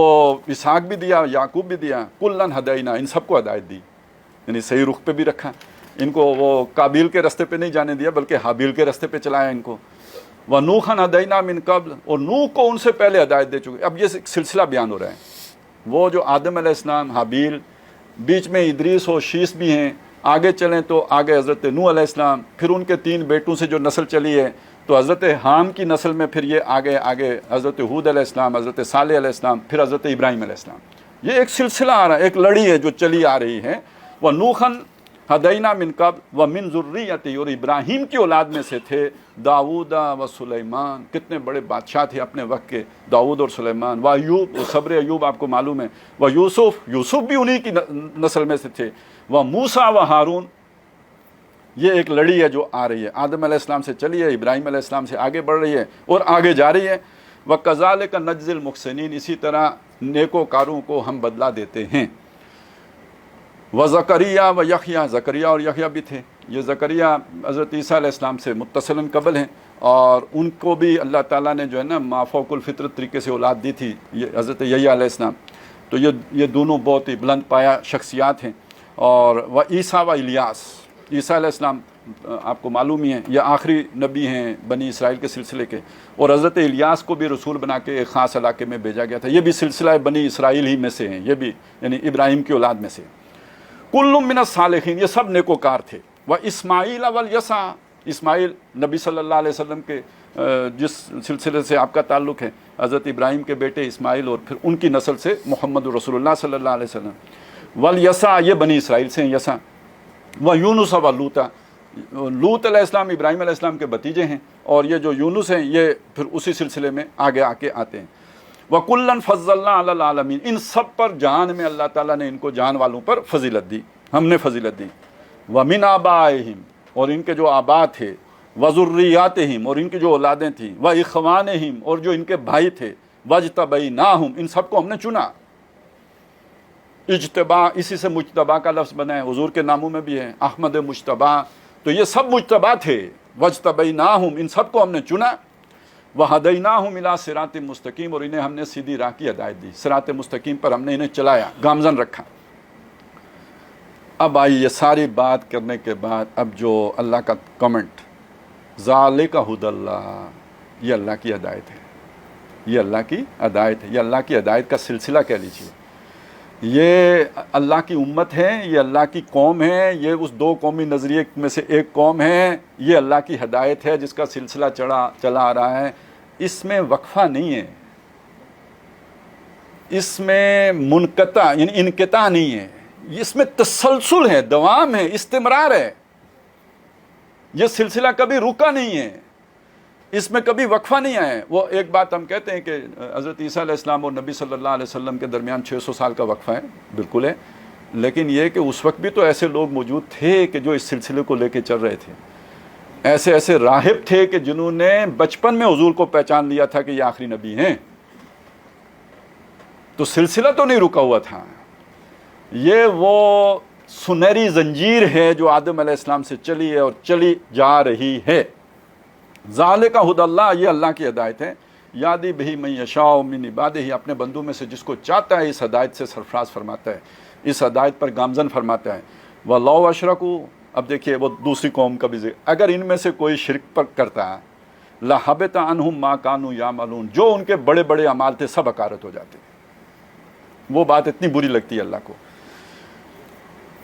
اسحاق بھی دیا یعقوب بھی دیا. کُلًّا ہدینا، ان سب کو ہدایت دی، یعنی صحیح رخ پہ بھی رکھا. ان کو وہ قابیل کے راستے پہ نہیں جانے دیا بلکہ حابیل کے راستے پہ چلایا ان کو. وَنُوحًا ہدینا من قبل، اور نوح کو ان سے پہلے ہدایت دے چکے. اب یہ سلسلہ بیان ہو رہا ہے. وہ جو آدم علیہ السلام، حابیل، بیچ میں ادریس و شیس بھی ہیں. آگے چلیں تو آگے حضرت نوح علیہ السلام، پھر ان کے 3 بیٹوں سے جو نسل چلی ہے تو حضرت حام کی نسل میں پھر یہ آگے حضرت ہود علیہ السلام، حضرت صالح علیہ السلام، پھر حضرت ابراہیم علیہ السلام. یہ ایک سلسلہ آ رہا ہے، ایک لڑی ہے جو چلی آ رہی ہے. وَنُوحًا ہدینا من قبل ومن ذریتہ، اور ابراہیم کی اولاد میں سے تھے داؤد و سلیمان. کتنے بڑے بادشاہ تھے اپنے وقت کے، داؤد اور سلیمان. و ایوب، صبر ایوب آپ کو معلوم ہے. و یوسف، یوسف بھی انہی کی نسل میں سے تھے. و موسیٰ و ہارون. یہ ایک لڑی ہے جو آ رہی ہے، آدم علیہ السلام سے چلی ہے، ابراہیم علیہ السلام سے آگے بڑھ رہی ہے اور آگے جا رہی ہے. وَكَذَلِكَ نَجْزِي الْمُحْسِنِينَ، اسی طرح نیکوکاروں کو ہم بدلہ دیتے ہیں. وَزَكَرِيَّا وَيَحْيَا، زکریا اور یحییٰ بھی تھے. یہ زکریا حضرت عیسیٰ علیہ السلام سے متصلاً قبل ہیں اور ان کو بھی اللہ تعالیٰ نے جو ہے نا مافوق الفطرت طریقے سے اولاد دی تھی، یہ حضرت یحییٰ علیہ السلام. تو یہ دونوں بہت ہی بلند پایہ شخصیات ہیں. اور و عیسیٰ و الیاس، عیسیٰ علیہ السلام آپ کو معلوم ہی ہیں یہ آخری نبی ہیں بنی اسرائیل کے سلسلے کے، اور حضرت الیاس کو بھی رسول بنا کے ایک خاص علاقے میں بھیجا گیا تھا. یہ بھی سلسلہ بنی اسرائیل ہی میں سے ہیں، یہ بھی یعنی ابراہیم کی اولاد میں سے. کل من الصالحین، یہ سب نیکوکار تھے. و اسماعیل والیسع، اسماعیل نبی صلی اللہ علیہ وسلم کے جس سلسلے سے آپ کا تعلق ہے، حضرت ابراہیم کے بیٹے اسماعیل اور پھر ان کی نسل سے محمد رسول اللہ صلی اللہ علیہ وسلم. والیسع، یہ بنی اسرائیل سے ہیں یسع. و یونس و لوطا، لوط علیہ السلام ابراہیم علیہ السلام کے بھتیجے ہیں، اور یہ جو یونس ہیں یہ پھر اسی سلسلے میں آگے آ کے آتے ہیں. وَكُلًّا فَضَّلْنَا عَلَى الْعَالَمِينَ، ان سب پر جان میں اللہ تعالیٰ نے ان کو جان والوں پر فضیلت دی، ہم نے فضیلت دی. وَمِنْ آبَائِهِمْ، اور ان کے جو آبا تھے. وَذُرِّيَّاتِهِمْ، اور ان کی جو اولادیں تھیں. وَإِخْوَانِهِمْ، اور جو ان کے بھائی تھے. وَاجْتَبَيْنَاهُمْ، ان سب کو ہم نے چنا. اجتبا، اسی سے مجتبا کا لفظ بنا ہے، حضور کے ناموں میں بھی ہے احمد مجتبا. تو یہ سب مجتبا تھے. وَاجْتَبَيْنَاهُمْ، ان سب کو ہم نے چنا. وَهَدَيْنَاهُمْ إِلَىٰ صِرَاطٍ مُسْتَقِيمٍ، اور انہیں ہم نے سیدھی راہ کی ہدایت دی، صراط مستقیم پر ہم نے انہیں چلایا، گامزن رکھا. اب آئی یہ ساری بات کرنے کے بعد اب جو اللہ کا کمنٹ، ذَلِكَ هُدَى اللَّهِ، یہ اللہ کی ہدایت ہے، یہ اللہ کی ہدایت ہے، یہ اللہ کی ہدایت کا سلسلہ کہہ لیجیے. یہ اللہ کی امت ہے، یہ اللہ کی قوم ہے، یہ اس 2 قومی نظریے میں سے ایک قوم ہے. یہ اللہ کی ہدایت ہے جس کا سلسلہ چلا آ رہا ہے. اس میں وقفہ نہیں ہے، اس میں منقطع یعنی انقطاع نہیں ہے، اس میں تسلسل ہے، دوام ہے، استمرار ہے. یہ سلسلہ کبھی رکا نہیں ہے، اس میں کبھی وقفہ نہیں آیا ہے۔ وہ ایک بات ہم کہتے ہیں کہ حضرت عیسیٰ علیہ السلام اور نبی صلی اللہ علیہ وسلم کے درمیان 600 سال کا وقفہ ہے، بالکل ہے، لیکن یہ کہ اس وقت بھی تو ایسے لوگ موجود تھے کہ جو اس سلسلے کو لے کے چل رہے تھے، ایسے ایسے راہب تھے کہ جنہوں نے بچپن میں حضور کو پہچان لیا تھا کہ یہ آخری نبی ہیں، تو سلسلہ تو نہیں رکا ہوا تھا۔ یہ وہ سنہری زنجیر ہے جو آدم علیہ السلام سے چلی ہے اور چلی جا رہی ہے۔ ذالک ھدی اللہ، یہ اللہ کی ہدایت ہے، یہدی بہ من یشاء من عبادہ، اپنے بندوں میں سے جس کو چاہتا ہے اس ہدایت سے سرفراز فرماتا ہے، اس ہدایت پر گامزن فرماتا ہے۔ وَلَوْ أَشْرَكُوا، اب دیکھیے وہ دوسری قوم کا بھی ذکر، اگر ان میں سے کوئی شرک پر کرتا ہے لَحَبِطَ عَنْهُمْ مَا كَانُوا يَعْمَلُونَ، جو ان کے بڑے بڑے اعمال تھے سب حقارت ہو جاتے۔ وہ بات اتنی بری لگتی ہے اللہ کو۔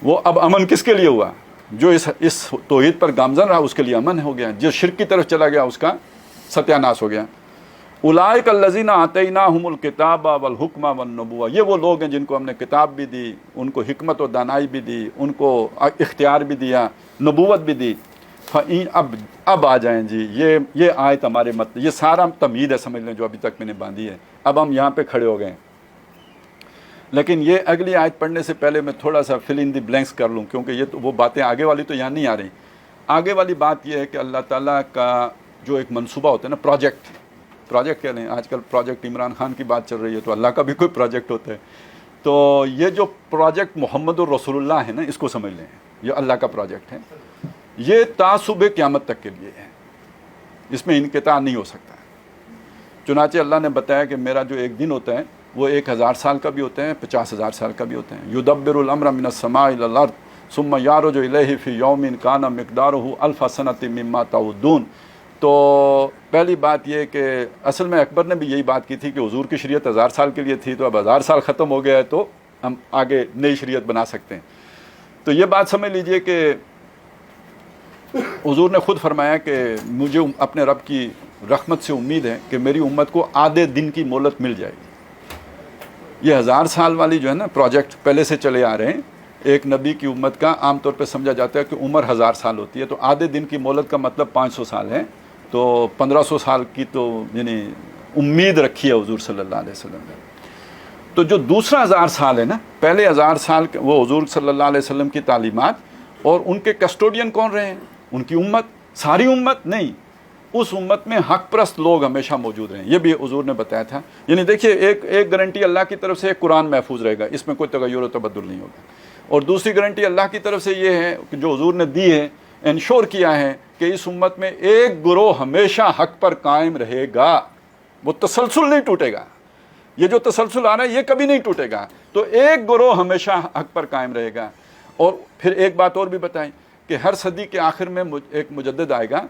وہ اب امن کس کے لیے ہوا؟ جو اس توحید پر گامزن رہا اس کے لیے امن ہو گیا، جو شرک کی طرف چلا گیا اس کا ستیہ ناش ہو گیا۔ اولئک الذین آتیناہم الکتاب والحکم والنبوۃ، یہ وہ لوگ ہیں جن کو ہم نے کتاب بھی دی، ان کو حکمت و دانائی بھی دی، ان کو اختیار بھی دیا، نبوت بھی دی۔ فَإِن، اب آ جائیں جی، یہ آیت ہمارے یہ سارا تمہید ہے سمجھ لیں جو ابھی تک میں نے باندھی ہے، اب ہم یہاں پہ کھڑے ہو گئے ہیں۔ لیکن یہ اگلی آیت پڑھنے سے پہلے میں تھوڑا سا فل ان دی بلینکس کر لوں، کیونکہ یہ تو وہ باتیں آگے والی تو یہاں نہیں آ رہی۔ آگے والی بات یہ ہے کہ اللہ تعالیٰ کا جو ایک منصوبہ ہوتا ہے نا، پروجیکٹ کہہ لیں، آج کل پروجیکٹ عمران خان کی بات چل رہی ہے تو اللہ کا بھی کوئی پروجیکٹ ہوتا ہے، تو یہ جو پروجیکٹ محمد الرسول اللہ ہے نا، اس کو سمجھ لیں، یہ اللہ کا پروجیکٹ ہے، یہ تا صبح قیامت تک کے لیے ہے، اس میں انقطاع نہیں ہو سکتا۔ چنانچہ اللہ نے بتایا کہ میرا جو ایک دن ہوتا ہے وہ 1000 سال کا بھی ہوتا ہے، 50,000 سال کا بھی ہوتا ہے۔ یدبر الامر من السماء الى الارض ثم یعرج الیہ فی یوم کان مقدارہ 1000 سنۃ مما تعدون۔ تو پہلی بات یہ کہ اصل میں اکبر نے بھی یہی بات کی تھی کہ حضور کی شریعت 1000 سال کے لیے تھی، تو اب 1000 سال ختم ہو گیا ہے تو ہم آگے نئی شریعت بنا سکتے ہیں۔ تو یہ بات سمجھ لیجئے کہ حضور نے خود فرمایا کہ مجھے اپنے رب کی رحمت سے امید ہے کہ میری امت کو آدھے دن کی مہلت مل جائے گی۔ یہ 1000 سال والی جو ہے نا پروجیکٹ پہلے سے چلے آ رہے ہیں۔ ایک نبی کی امت کا عام طور پہ سمجھا جاتا ہے کہ عمر 1000 سال ہوتی ہے، تو آدھے دن کی مہلت کا مطلب 500 سال ہے، تو 1500 سال کی تو یعنی امید رکھی ہے حضور صلی اللہ علیہ وسلم نے۔ تو جو دوسرا 1000 سال ہے نا، پہلے 1000 سال وہ حضور صلی اللہ علیہ وسلم کی تعلیمات، اور ان کے کسٹوڈین کون رہے ہیں؟ ان کی امت، ساری امت نہیں، اس امت میں حق پرست لوگ ہمیشہ موجود رہیں، یہ بھی حضور نے بتایا تھا۔ یعنی دیکھیے ایک گارنٹی اللہ کی طرف سے ہے، قرآن محفوظ رہے گا، اس میں کوئی تغیر و تبدل نہیں ہوگا، اور دوسری گارنٹی اللہ کی طرف سے یہ ہے کہ جو حضور نے دی ہے، انشور کیا ہے کہ اس امت میں ایک گروہ ہمیشہ حق پر قائم رہے گا، وہ تسلسل نہیں ٹوٹے گا، یہ جو تسلسل آ رہا ہے یہ کبھی نہیں ٹوٹے گا، تو ایک گروہ ہمیشہ حق پر قائم رہے گا۔ اور پھر ایک بات اور بھی بتائیں کہ ہر صدی کے آخر میں ایک مجدد آئے گا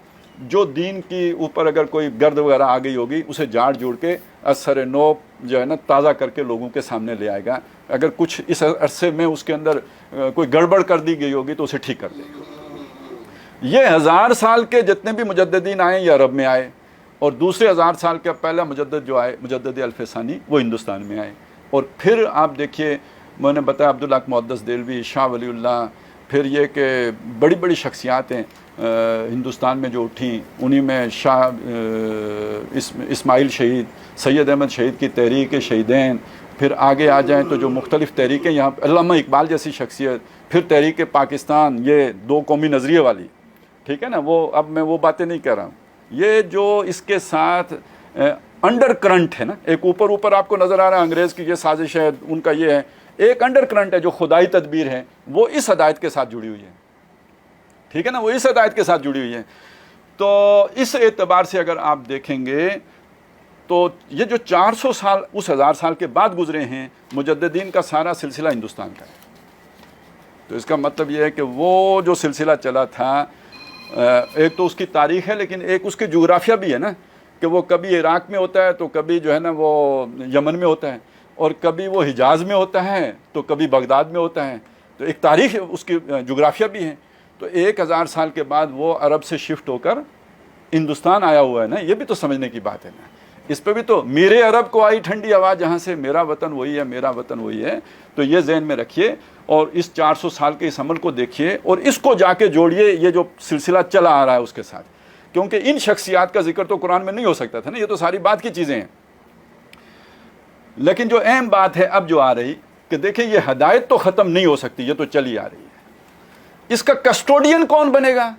جو دین کی اوپر اگر کوئی گرد وغیرہ آ گئی ہوگی اسے جاڑ جوڑ کے اثر نو جو ہے نا تازہ کر کے لوگوں کے سامنے لے آئے گا، اگر کچھ اس عرصے میں اس کے اندر کوئی گڑبڑ کر دی گئی ہوگی تو اسے ٹھیک کر دے گا۔ یہ 1000 سال کے جتنے بھی مجددین آئے یہ عرب میں آئے، اور دوسرے 1000 سال کا پہلا مجدد جو آئے مجدد الف ثانی وہ ہندوستان میں آئے۔ اور پھر آپ دیکھیے میں نے بتایا عبداللہ محدث دہلوی، شاہ ولی اللہ، پھر یہ کہ بڑی بڑی شخصیات ہیں ہندوستان میں جو اٹھیں، انہی میں شاہ اسماعیل شہید، سید احمد شہید کی تحریک شہیدین، پھر آگے آ جائیں تو جو مختلف تحریکیں یہاں علامہ اقبال جیسی شخصیت، پھر تحریک پاکستان، یہ دو قومی نظریے والی، ٹھیک ہے نا، وہ اب میں وہ باتیں نہیں کر رہا ہوں، یہ جو اس کے ساتھ انڈر کرنٹ ہے نا، ایک اوپر آپ کو نظر آ رہا ہے انگریز کی یہ سازش ہے، ان کا یہ ہے، ایک انڈر کرنٹ ہے جو خدائی تدبیر ہے، وہ اس ہدایت کے ساتھ جڑی ہوئی ہے، ٹھیک ہے نا، وہ اس ہدایت کے ساتھ جڑی ہوئی ہے۔ تو اس اعتبار سے اگر آپ دیکھیں گے تو یہ جو 400 سال اس 1000 سال کے بعد گزرے ہیں، مجددین کا سارا سلسلہ ہندوستان کا ہے۔ تو اس کا مطلب یہ ہے کہ وہ جو سلسلہ چلا تھا، ایک تو اس کی تاریخ ہے، لیکن ایک اس کی جغرافیہ بھی ہے نا، کہ وہ کبھی عراق میں ہوتا ہے تو کبھی جو ہے نا وہ یمن میں ہوتا ہے، اور کبھی وہ حجاز میں ہوتا ہے تو کبھی بغداد میں ہوتا ہے، تو ایک تاریخ اس کی جغرافیہ بھی ہے۔ تو 1000 سال کے بعد وہ عرب سے شفٹ ہو کر ہندوستان آیا ہوا ہے نا، یہ بھی تو سمجھنے کی بات ہے نا۔ اس پہ بھی تو میرے عرب کو آئی ٹھنڈی آواز جہاں سے میرا وطن وہی ہے، میرا وطن وہی ہے. تو یہ ذہن میں رکھیے اور اس 400 سال کے اس عمل کو دیکھیے اور اس کو جا کے جوڑیے یہ جو سلسلہ چلا آ رہا ہے اس کے ساتھ، کیونکہ ان شخصیات کا ذکر تو قرآن میں نہیں ہو سکتا تھا نا، یہ تو ساری بات کی چیزیں ہیں. لیکن جو اہم بات ہے اب جو آ رہی کہ دیکھیں یہ ہدایت تو ختم نہیں ہو سکتی، یہ تو چلی آ رہی ہے. اس کا کسٹوڈین کون بنے گا؟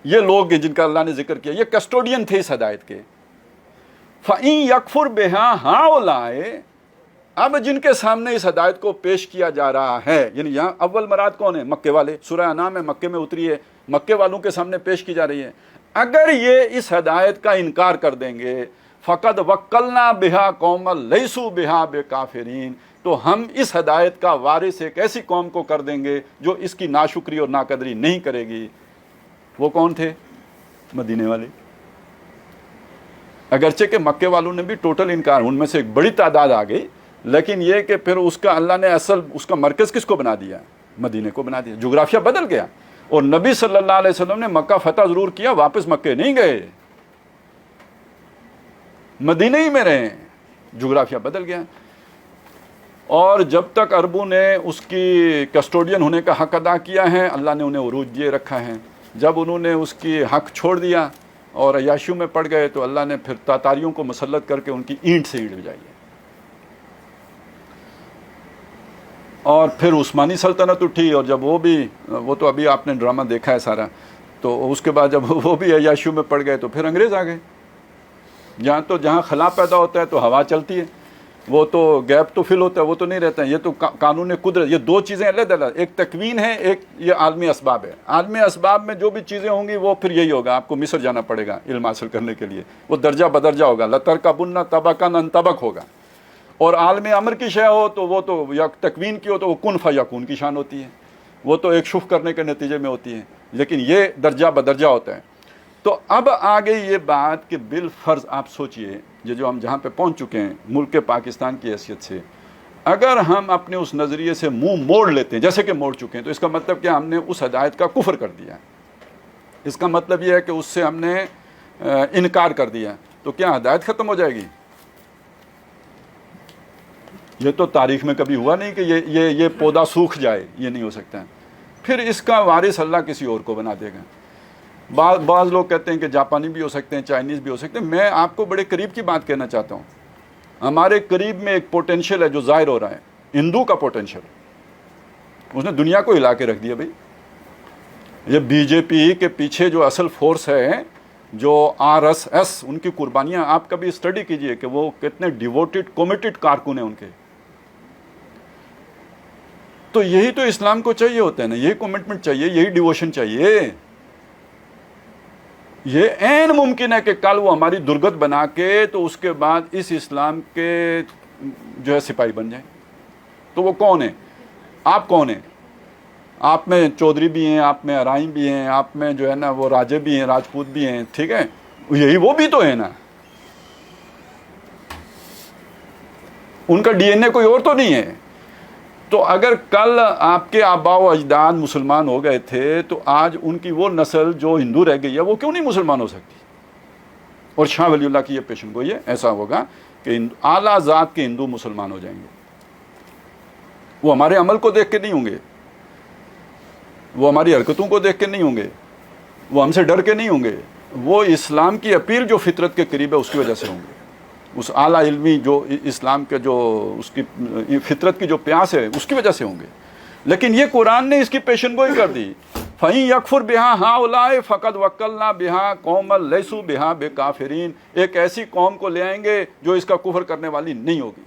یہ لوگ جن کا اللہ نے ذکر کیا یہ کسٹوڈین تھے اس ہدایت کے. فَإِن يَكْفُرْ بِهَا هَؤُلَاءِ، اب جن کے سامنے اس ہدایت کو پیش کیا جا رہا ہے، یعنی یہاں اول مراد کون ہے؟ مکے والے. سورہ انعام میں مکے میں اتری ہے، مکے والوں کے سامنے پیش کی جا رہی ہے. اگر یہ اس ہدایت کا انکار کر دیں گے فَقَدْ وَكَّلْنَا بِهَا قَوْمًا لَيْسُوا بِهَا بِكَافِرِينَ، تو ہم اس ہدایت کا وارث ایک ایسی قوم کو کر دیں گے جو اس کی ناشکری اور ناقدری نہیں کرے گی. وہ کون تھے؟ مدینے والے. اگرچہ کہ مکے والوں نے بھی ٹوٹل انکار، ان میں سے ایک بڑی تعداد آ گئی، لیکن یہ کہ پھر اس کا اللہ نے اصل اس کا مرکز کس کو بنا دیا؟ مدینے کو بنا دیا. جغرافیہ بدل گیا. اور نبی صلی اللہ علیہ وسلم نے مکہ فتح ضرور کیا، واپس مکے نہیں گئے، مدینے ہی میں رہے. جغرافیہ بدل گیا. اور جب تک عربوں نے اس کی کسٹوڈین ہونے کا حق ادا کیا ہے اللہ نے انہیں عروج دیے رکھا ہے. جب انہوں نے اس کی حق چھوڑ دیا اور عیاشیوں میں پڑ گئے تو اللہ نے پھر تاتاریوں کو مسلط کر کے ان کی اینٹ سے اینٹ بجائی ہے. اور پھر عثمانی سلطنت اٹھی، اور جب وہ تو ابھی آپ نے ڈرامہ دیکھا ہے سارا، تو اس کے بعد جب وہ بھی عیاشیوں میں پڑ گئے تو پھر انگریز آ گئے. جہاں خلا پیدا ہوتا ہے تو ہوا چلتی ہے، وہ تو گیپ تو فل ہوتا ہے، وہ تو نہیں رہتا ہے. یہ تو قانون قدرت، یہ دو چیزیں علیحدہ علیحدہ، ایک تکوین ہے، ایک یہ عالمی اسباب ہے. عالمی اسباب میں جو بھی چیزیں ہوں گی وہ پھر یہی ہوگا. آپ کو مصر جانا پڑے گا علم حاصل کرنے کے لیے، وہ درجہ بدرجہ ہوگا، لَتَرْكَبُنَّ طَبَقًا عَنْ طَبَقٍ ہوگا. اور عالم امر کی شے ہو تو وہ تو یا تکوین کی ہو تو وہ کن فیکون کی شان ہوتی ہے، وہ تو ایک شف کرنے کے نتیجے میں ہوتی ہے. لیکن یہ درجہ بدرجہ ہوتا ہے. تو اب آ گئی یہ بات کہ بالفرض آپ سوچئے یہ جو ہم جہاں پہ پہنچ چکے ہیں ملک پاکستان کی حیثیت سے، اگر ہم اپنے اس نظریے سے منہ موڑ لیتے ہیں جیسے کہ موڑ چکے ہیں، تو اس کا مطلب کہ ہم نے اس ہدایت کا کفر کر دیا ہے. اس کا مطلب یہ ہے کہ اس سے ہم نے انکار کر دیا. تو کیا ہدایت ختم ہو جائے گی؟ یہ تو تاریخ میں کبھی ہوا نہیں کہ یہ پودا سوکھ جائے، یہ نہیں ہو سکتا. پھر اس کا وارث اللہ کسی اور کو بنا دے گا. بعض لوگ کہتے ہیں کہ جاپانی بھی ہو سکتے ہیں، چائنیز بھی ہو سکتے ہیں. میں آپ کو بڑے قریب کی بات کہنا چاہتا ہوں. ہمارے قریب میں ایک پوٹینشیل ہے جو ظاہر ہو رہا ہے، ہندو کا پوٹینشیل. اس نے دنیا کو ہلا کے رکھ دیا. بھائی یہ بی جے پی کے پیچھے جو اصل فورس ہے، جو RSS، ان کی قربانیاں آپ کبھی اسٹڈی کیجئے کہ وہ کتنے ڈیووٹڈ کمیٹڈ کارکن ہیں ان کے. تو یہی تو اسلام کو چاہیے ہوتا ہے نا، یہی کمٹمنٹ چاہیے، یہی ڈیووشن چاہیے. یہ عین ممکن ہے کہ کل وہ ہماری درگت بنا کے تو اس کے بعد اس اسلام کے جو ہے سپاہی بن جائیں. تو وہ کون ہے؟ آپ کون ہیں؟ آپ میں چودھری بھی ہیں، آپ میں ارائیں بھی ہیں، آپ میں جو ہے نا وہ راجے بھی ہیں، راجپوت بھی ہیں، ٹھیک ہے، یہی وہ بھی تو ہے نا. ان کا DNA کوئی اور تو نہیں ہے. تو اگر کل آپ کے آباء و اجداد مسلمان ہو گئے تھے تو آج ان کی وہ نسل جو ہندو رہ گئی ہے وہ کیوں نہیں مسلمان ہو سکتی؟ اور شاہ ولی اللہ کی یہ پیشن گوئی ہے، ایسا ہوگا کہ اعلیٰ ذات کے ہندو مسلمان ہو جائیں گے. وہ ہمارے عمل کو دیکھ کے نہیں ہوں گے، وہ ہماری حرکتوں کو دیکھ کے نہیں ہوں گے، وہ ہم سے ڈر کے نہیں ہوں گے، وہ اسلام کی اپیل جو فطرت کے قریب ہے اس کی وجہ سے ہوں گے. اس اعلیٰ علمی جو اسلام کے جو اس کی فطرت کی جو پیاس ہے اس کی وجہ سے ہوں گے. لیکن یہ قرآن نے اس کی پیشن گوئی کر دی. فَإِن يَكْفُرْ بِهَا هَؤُلَاءِ فَقَدْ وَكَّلْنَا بِهَا قَوْمًا لَيْسُوا بِهَا بِكَافِرِينَ، ایک ایسی قوم کو لے آئیں گے جو اس کا کفر کرنے والی نہیں ہوگی.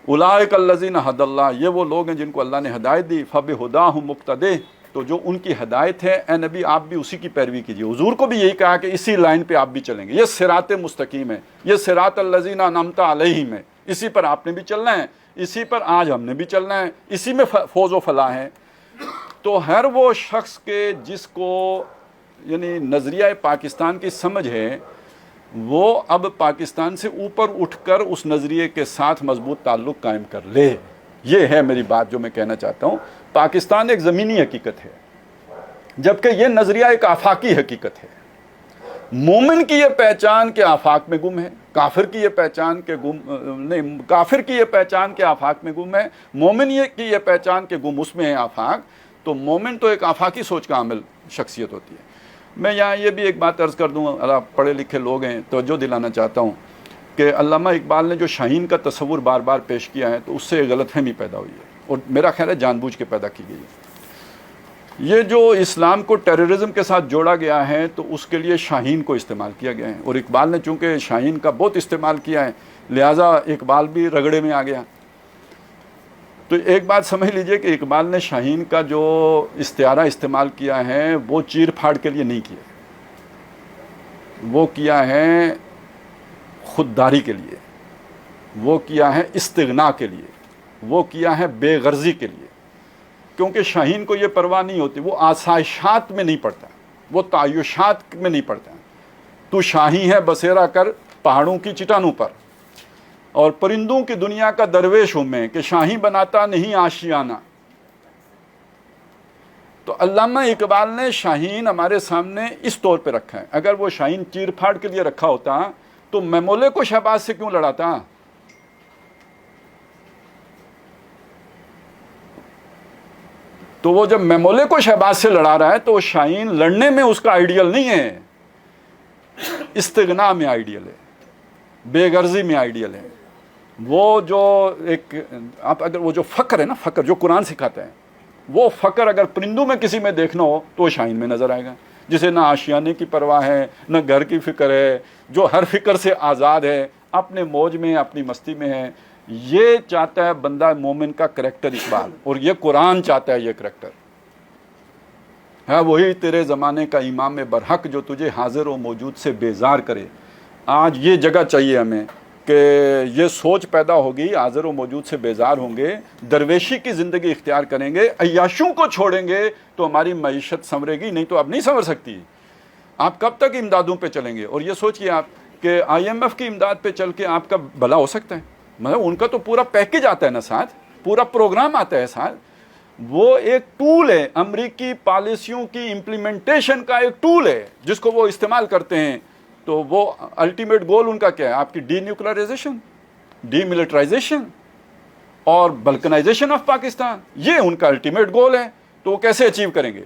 أُولَٰئِكَ الَّذِينَ هَدَى اللَّهُ، یہ وہ لوگ ہیں جن کو اللہ نے ہدایت دی. فَبِهُدَاهُ مُقْتَدِهْ، تو جو ان کی ہدایت ہے اے نبی آپ بھی اسی کی پیروی کیجیے. حضور کو بھی یہی کہا کہ اسی لائن پہ آپ بھی چلیں گے. یہ صراط مستقیم ہے، یہ صراط الذین انعمت علیہم ہے، اسی پر آپ نے بھی چلنا ہے، اسی پر آج ہم نے بھی چلنا ہے، اسی میں فوز و فلاح ہے. تو ہر وہ شخص کے جس کو یعنی نظریہ پاکستان کی سمجھ ہے وہ اب پاکستان سے اوپر اٹھ کر اس نظریے کے ساتھ مضبوط تعلق قائم کر لے. یہ ہے میری بات جو میں کہنا چاہتا ہوں. پاکستان ایک زمینی حقیقت ہے جبکہ یہ نظریہ ایک آفاقی حقیقت ہے. مومن کی یہ پہچان کہ آفاق میں گم ہے، کافر کی یہ پہچان کہ نہیں، کافر کی یہ پہچان کہ آفاق میں گم ہے، مومن کی یہ پہچان کہ گم اس میں ہے آفاق. تو مومن تو ایک آفاقی سوچ کا عامل شخصیت ہوتی ہے. میں یہاں یہ بھی ایک بات عرض کر دوں، اللہ پڑھے لکھے لوگ ہیں، توجہ دلانا چاہتا ہوں کہ علامہ اقبال نے جو شاہین کا تصور بار بار پیش کیا ہے تو اس سے غلط فہمی پیدا ہوئی ہے، اور میرا خیال ہے جان بوجھ کے پیدا کی گئی ہے. یہ جو اسلام کو ٹیررزم کے ساتھ جوڑا گیا ہے تو اس کے لیے شاہین کو استعمال کیا گیا ہے، اور اقبال نے چونکہ شاہین کا بہت استعمال کیا ہے لہٰذا اقبال بھی رگڑے میں آ گیا. تو ایک بات سمجھ لیجئے کہ اقبال نے شاہین کا جو استعارہ استعمال کیا ہے وہ چیر پھاڑ کے لیے نہیں کیا، وہ کیا ہے خودداری کے لیے، وہ کیا ہے استغنا کے لیے، وہ کیا ہے بے غرضی کے لیے. کیونکہ شاہین کو یہ پرواہ نہیں ہوتی، وہ آسائشات میں نہیں پڑتا، وہ تعیشات میں نہیں پڑتا. تو شاہی ہے بسیرا کر پہاڑوں کی چٹانوں پر، اور پرندوں کی دنیا کا درویش ہوں میں کہ شاہی بناتا نہیں آشیانہ. تو علامہ اقبال نے شاہین ہمارے سامنے اس طور پہ رکھا ہے. اگر وہ شاہین چیر پھاڑ کے لیے رکھا ہوتا تو میمولے کو شہباز سے کیوں لڑاتا؟ تو وہ جب میمولے کو شہباز سے لڑا رہا ہے تو شاہین لڑنے میں اس کا آئیڈیل نہیں ہے، استغنا میں آئیڈیل ہے، بے غرضی میں آئیڈیل ہے. وہ جو ایک آپ اگر وہ جو فقر ہے نا، فقر جو قرآن سکھاتا ہے، وہ فقر اگر پرندوں میں کسی میں دیکھنا ہو تو شاہین میں نظر آئے گا، جسے نہ آشیانے کی پرواہ ہے، نہ گھر کی فکر ہے، جو ہر فکر سے آزاد ہے، اپنے موج میں اپنی مستی میں ہے. یہ چاہتا ہے بندہ مومن کا کریکٹر اقبال، اور یہ قرآن چاہتا ہے یہ کریکٹر ہے. وہی تیرے زمانے کا امام برحق جو تجھے حاضر و موجود سے بیزار کرے. آج یہ جگہ چاہیے ہمیں کہ یہ سوچ پیدا ہوگی، حاضر و موجود سے بیزار ہوں گے، درویشی کی زندگی اختیار کریں گے، عیاشوں کو چھوڑیں گے تو ہماری معیشت سنورے گی، نہیں تو اب نہیں سنور سکتی. آپ کب تک امدادوں پہ چلیں گے؟ اور یہ سوچئے آپ کہ IMF کی امداد پہ چل کے آپ کا بھلا ہو سکتا ہے؟ مطلب ان کا تو پورا پیکج آتا ہے نا ساتھ، پورا پروگرام آتا ہے ساتھ. وہ ایک ٹول ہے، امریکی پالیسیوں کی امپلیمنٹیشن کا ایک ٹول ہے جس کو وہ استعمال کرتے ہیں. تو وہ الٹیمیٹ گول ان کا کیا ہے؟ آپ کی ڈی نیوکلرائزیشن، ڈی ملٹرائزیشن اور بلکنائزیشن آف پاکستان. یہ ان کا الٹیمیٹ گول ہے. تو وہ کیسے اچیو کریں گے؟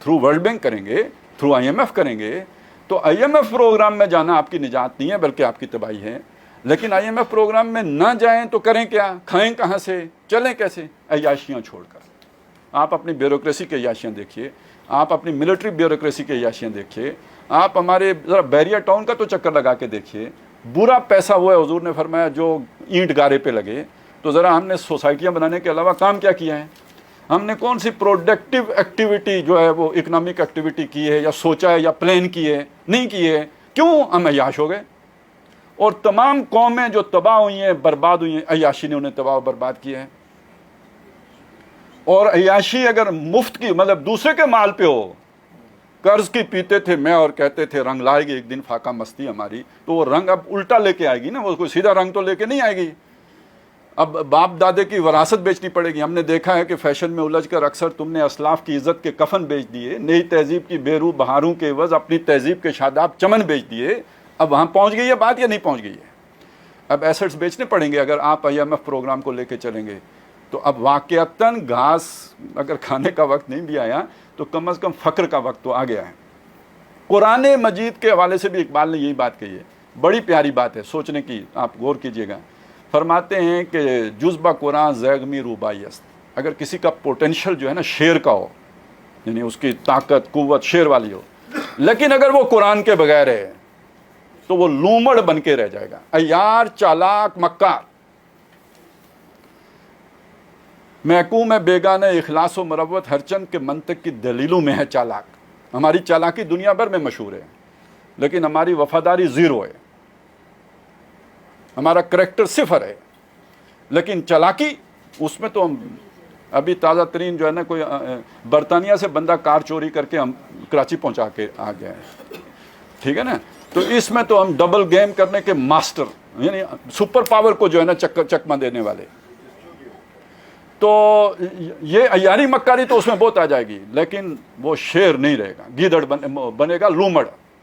تھرو ورلڈ بینک کریں گے، تھرو IMF کریں گے. تو IMF پروگرام میں جانا آپ کی نجات نہیں ہے بلکہ آپ کی تباہی ہے. لیکن IMF پروگرام میں نہ جائیں تو کریں کیا؟ کھائیں کہاں سے؟ چلیں کیسے؟ عیاشیاں چھوڑ کر. آپ اپنی بیوروکریسی کے عیاشیاں دیکھیے، آپ اپنی ملٹری بیوروکریسی کے عیاشیاں دیکھیے، آپ ہمارے ذرا بیریا ٹاؤن کا تو چکر لگا کے دیکھیے. برا پیسہ وہ ہے، حضور نے فرمایا جو اینٹ گارے پہ لگے. تو ذرا ہم نے سوسائٹیاں بنانے کے علاوہ کام کیا کیا ہے؟ ہم نے کون سی پروڈکٹیو ایکٹیویٹی جو ہے وہ اکنامک ایکٹیویٹی کی ہے، یا سوچا ہے، یا پلان کی ہے؟ نہیں کی ہے. کیوں؟ ہم عیاش ہو گئے. اور تمام قومیں جو تباہ ہوئی ہیں، برباد ہوئی ہیں، عیاشی نے انہیں تباہ و برباد کیا ہے. اور عیاشی اگر مفت کی، مطلب دوسرے کے مال پہ ہو، قرض کی پیتے تھے میں اور کہتے تھے رنگ لائے گی ایک دن فاقہ مستی ہماری، تو وہ رنگ اب الٹا لے کے آئے گی نا، وہ کوئی سیدھا رنگ تو لے کے نہیں آئے گی. اب باپ دادے کی وراثت بیچنی پڑے گی. ہم نے دیکھا ہے کہ فیشن میں الجھ کر اکثر تم نے اسلاف کی عزت کے کفن بیچ دیے، نئی تہذیب کی بے روح بہاروں کے عوض اپنی تہذیب کے شاداب چمن بیچ دیے. اب وہاں پہنچ گئی ہے بات یا نہیں پہنچ گئی ہے؟ اب ایسٹس بیچنے پڑیں گے اگر آپ IMF پروگرام کو لے کے چلیں گے. تو اب واقعتاً گھاس اگر کھانے کا وقت نہیں بھی آیا تو کم از کم فقر کا وقت تو آ گیا ہے. قرآن مجید کے حوالے سے بھی اقبال نے یہی بات کہی ہے. بڑی پیاری بات ہے سوچنے کی، آپ غور کیجئے گا. فرماتے ہیں کہ جزبہ قرآن زیغمی روبائی است. اگر کسی کا پوٹینشل جو ہے نا شیر کا ہو، یعنی اس کی طاقت قوت شیر والی ہو، لیکن اگر وہ قرآن کے بغیر ہے تو وہ لومڑ بن کے رہ جائے گا، عیار، چالاک، مکار. محکوم ہے بیگانہ اخلاص و مروت، ہر چند کے منطق کی دلیلوں میں ہے چالاک. ہماری چالاکی دنیا بھر میں مشہور ہے، لیکن ہماری وفاداری زیرو ہے، ہمارا کریکٹر صفر ہے. لیکن چالاکی اس میں تو ہم ابھی تازہ ترین جو ہے نا، کوئی برطانیہ سے بندہ کار چوری کر کے ہم کراچی پہنچا کے آ گئے ہیں، ٹھیک ہے نا. تو اس میں تو ہم ڈبل گیم کرنے کے ماسٹر، یعنی سپر پاور کو جو ہے نا چکمہ دینے والے. تو یہ عیاری مکاری تو اس میں بہت آ جائے گی، لیکن وہ شیر نہیں رہے گا، گیدڑ بنے گا، لومڑ.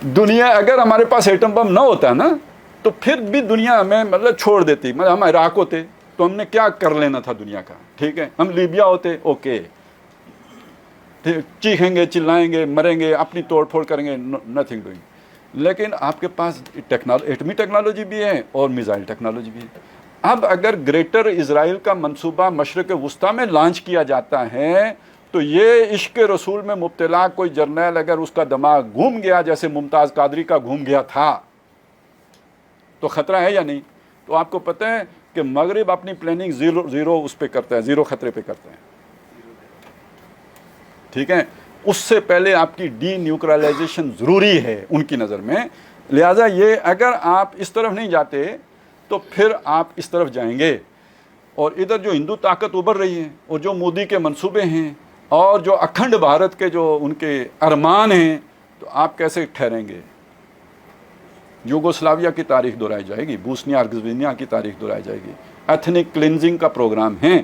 دنیا اگر ہمارے پاس ایٹم بم نہ ہوتا نا تو پھر بھی دنیا ہمیں مطلب چھوڑ دیتی. مطلب ہم عراق ہوتے تو ہم نے کیا کر لینا تھا دنیا کا, ٹھیک ہے. ہم لیبیا ہوتے, اوکے, چیخیں گے, چلائیں گے, مریں گے, اپنی توڑ پھوڑ کریں گے, نتھنگ ڈوئنگ. لیکن آپ کے پاس ایٹمی ٹیکنالوجی بھی ہے اور میزائل ٹیکنالوجی بھی ہے. اب اگر گریٹر اسرائیل کا منصوبہ مشرق وسطیٰ میں لانچ کیا جاتا ہے تو یہ عشق رسول میں مبتلا کوئی جرنیل اگر اس کا دماغ گھوم گیا جیسے ممتاز قادری کا گھوم گیا تھا تو خطرہ ہے یا نہیں؟ تو آپ کو پتہ ہے کہ مغرب اپنی پلاننگ زیرو اس پہ کرتا ہے, زیرو خطرے پہ کرتا ہے, ٹھیک ہے. اس سے پہلے آپ کی ڈی نیوکرلائزیشن ضروری ہے ان کی نظر میں. لہٰذا یہ اگر آپ اس طرف نہیں جاتے تو پھر آپ اس طرف جائیں گے. اور ادھر جو ہندو طاقت ابھر رہی ہے اور جو مودی کے منصوبے ہیں اور جو اکھنڈ بھارت کے جو ان کے ارمان ہیں, تو آپ کیسے ٹھہریں گے؟ یوگوسلاویا کی تاریخ دہرائی جائے گی, بوسنیا ہرزیگوینیا کی تاریخ دہرائی جائے گی. ایتھنک کلینزنگ کا پروگرام ہے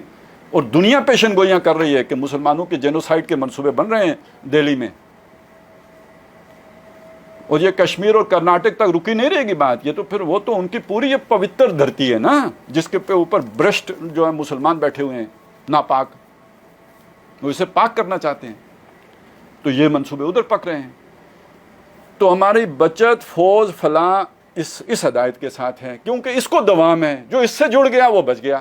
اور دنیا پیشن گوئیاں کر رہی ہے کہ مسلمانوں کے جینوسائیڈ کے منصوبے بن رہے ہیں دہلی میں. اور یہ کشمیر اور کرناٹک تک رکی نہیں رہے گی بات. یہ تو پھر وہ تو ان کی پوری یہ پوتر دھرتی ہے نا جس کے اوپر برشٹ جو ہے مسلمان بیٹھے ہوئے ہیں ناپاک, وہ اسے پاک کرنا چاہتے ہیں. تو یہ منصوبے ادھر پک رہے ہیں. تو ہماری بچت فوج فلاں اس ہدایت کے ساتھ ہے کیونکہ اس کو دوام ہے, جو اس سے جڑ گیا وہ بچ گیا.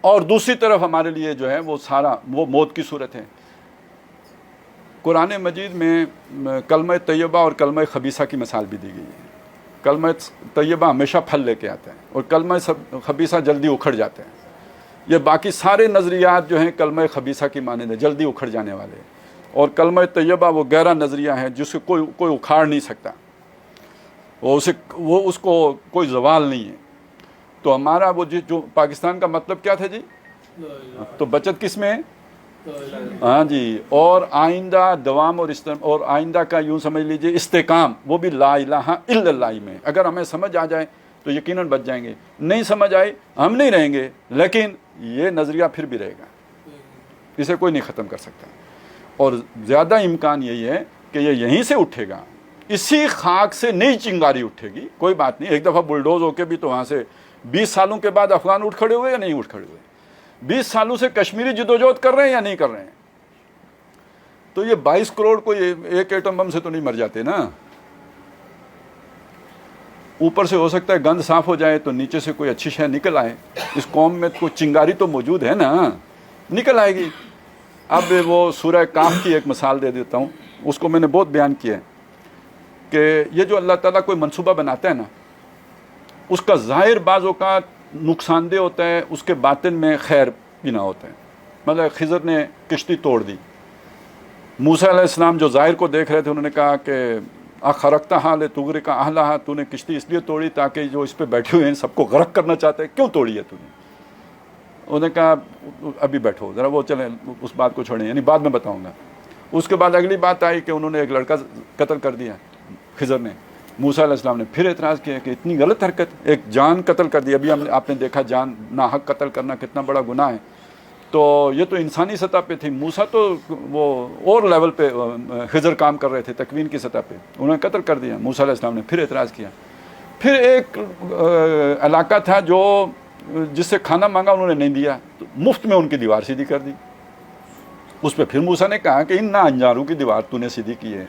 اور دوسری طرف ہمارے لیے جو ہے وہ سارا وہ موت کی صورت ہے. قرآن مجید میں کلمہ طیبہ اور کلمہ خبیثہ کی مثال بھی دی گئی ہے. کلمہ طیبہ ہمیشہ پھل لے کے آتا ہے اور کلمہ خبیثہ جلدی اکھڑ جاتا ہے. یہ باقی سارے نظریات جو ہیں کلمہ خبیثہ کی مانند ہیں, جلدی اکھڑ جانے والے. اور کلمہ طیبہ وہ گہرا نظریہ ہے جس سے کوئی اکھاڑ نہیں سکتا, وہ اس کو کوئی زوال نہیں ہے. تو ہمارا وہ جو پاکستان کا مطلب کیا تھا جی؟ تو بچت کس میں ہے؟ ہاں جی. اور آئندہ دوام اور آئندہ کا یوں سمجھ لیجئے استحکام وہ بھی لا الہ الا اللہ میں. اگر ہمیں سمجھ آ جائے تو یقیناً بچ جائیں گے, نہیں سمجھ آئی ہم نہیں رہیں گے, لیکن یہ نظریہ پھر بھی رہے گا, اسے کوئی نہیں ختم کر سکتا. اور زیادہ امکان یہی ہے کہ یہ یہیں سے اٹھے گا, اسی خاک سے نئی چنگاری اٹھے گی. کوئی بات نہیں, ایک دفعہ بلڈوز ہو کے بھی تو وہاں سے 20 سالوں کے بعد افغان اٹھ کھڑے ہوئے یا نہیں اٹھ کھڑے ہوئے؟ 20 سالوں سے کشمیری جدوجہد کر رہے ہیں یا نہیں کر رہے ہیں؟ تو یہ 22 کروڑ کوئی ایک ایٹم بم سے تو نہیں مر جاتے نا. اوپر سے ہو سکتا ہے گند صاف ہو جائے تو نیچے سے کوئی اچھی شے نکل آئے. اس قوم میں کوئی چنگاری تو موجود ہے نا, نکل آئے گی. اب وہ سورہ کاف کی ایک مثال دے دیتا ہوں, اس کو میں نے بہت بیان کیا ہے کہ یہ جو اللہ تعالیٰ کوئی منصوبہ بناتا ہے نا, اس کا ظاہر بعض اوقات نقصان دہ ہوتا ہے, اس کے باطن میں خیر بھی نہ ہوتا ہے. مطلب خضر نے کشتی توڑ دی. موسیٰ علیہ السلام جو ظاہر کو دیکھ رہے تھے انہوں نے کہا کہ اخرقتہا لتغرق اہلہا, تو نے کشتی اس لیے توڑی تاکہ جو اس پہ بیٹھے ہوئے ہیں سب کو غرق کرنا چاہتے ہیں, کیوں توڑی ہے تو نے؟ انہوں نے کہا ابھی بیٹھو ذرا, وہ چلیں اس بات کو چھوڑیں, یعنی بعد میں بتاؤں گا. اس کے بعد اگلی بات آئی کہ انہوں نے ایک لڑکا قتل کر دیا, خضر نے. موسیٰ علیہ السلام نے پھر اعتراض کیا کہ اتنی غلط حرکت, ایک جان قتل کر دی. ابھی آپ نے دیکھا جان ناحق قتل کرنا کتنا بڑا گناہ ہے. تو یہ تو انسانی سطح پہ تھی, موسیٰ تو وہ اور لیول پہ خضر کام کر رہے تھے تکوین کی سطح پہ, انہوں نے قتل کر دیا. موسیٰ علیہ السلام نے پھر اعتراض کیا. پھر ایک علاقہ تھا جو جس سے کھانا مانگا انہوں نے نہیں دیا, تو مفت میں ان کی دیوار سیدھی کر دی. اس پہ پھر موسیٰ نے کہا کہ ان ناانجاروں کی دیوار تو نے سیدھی کی ہے,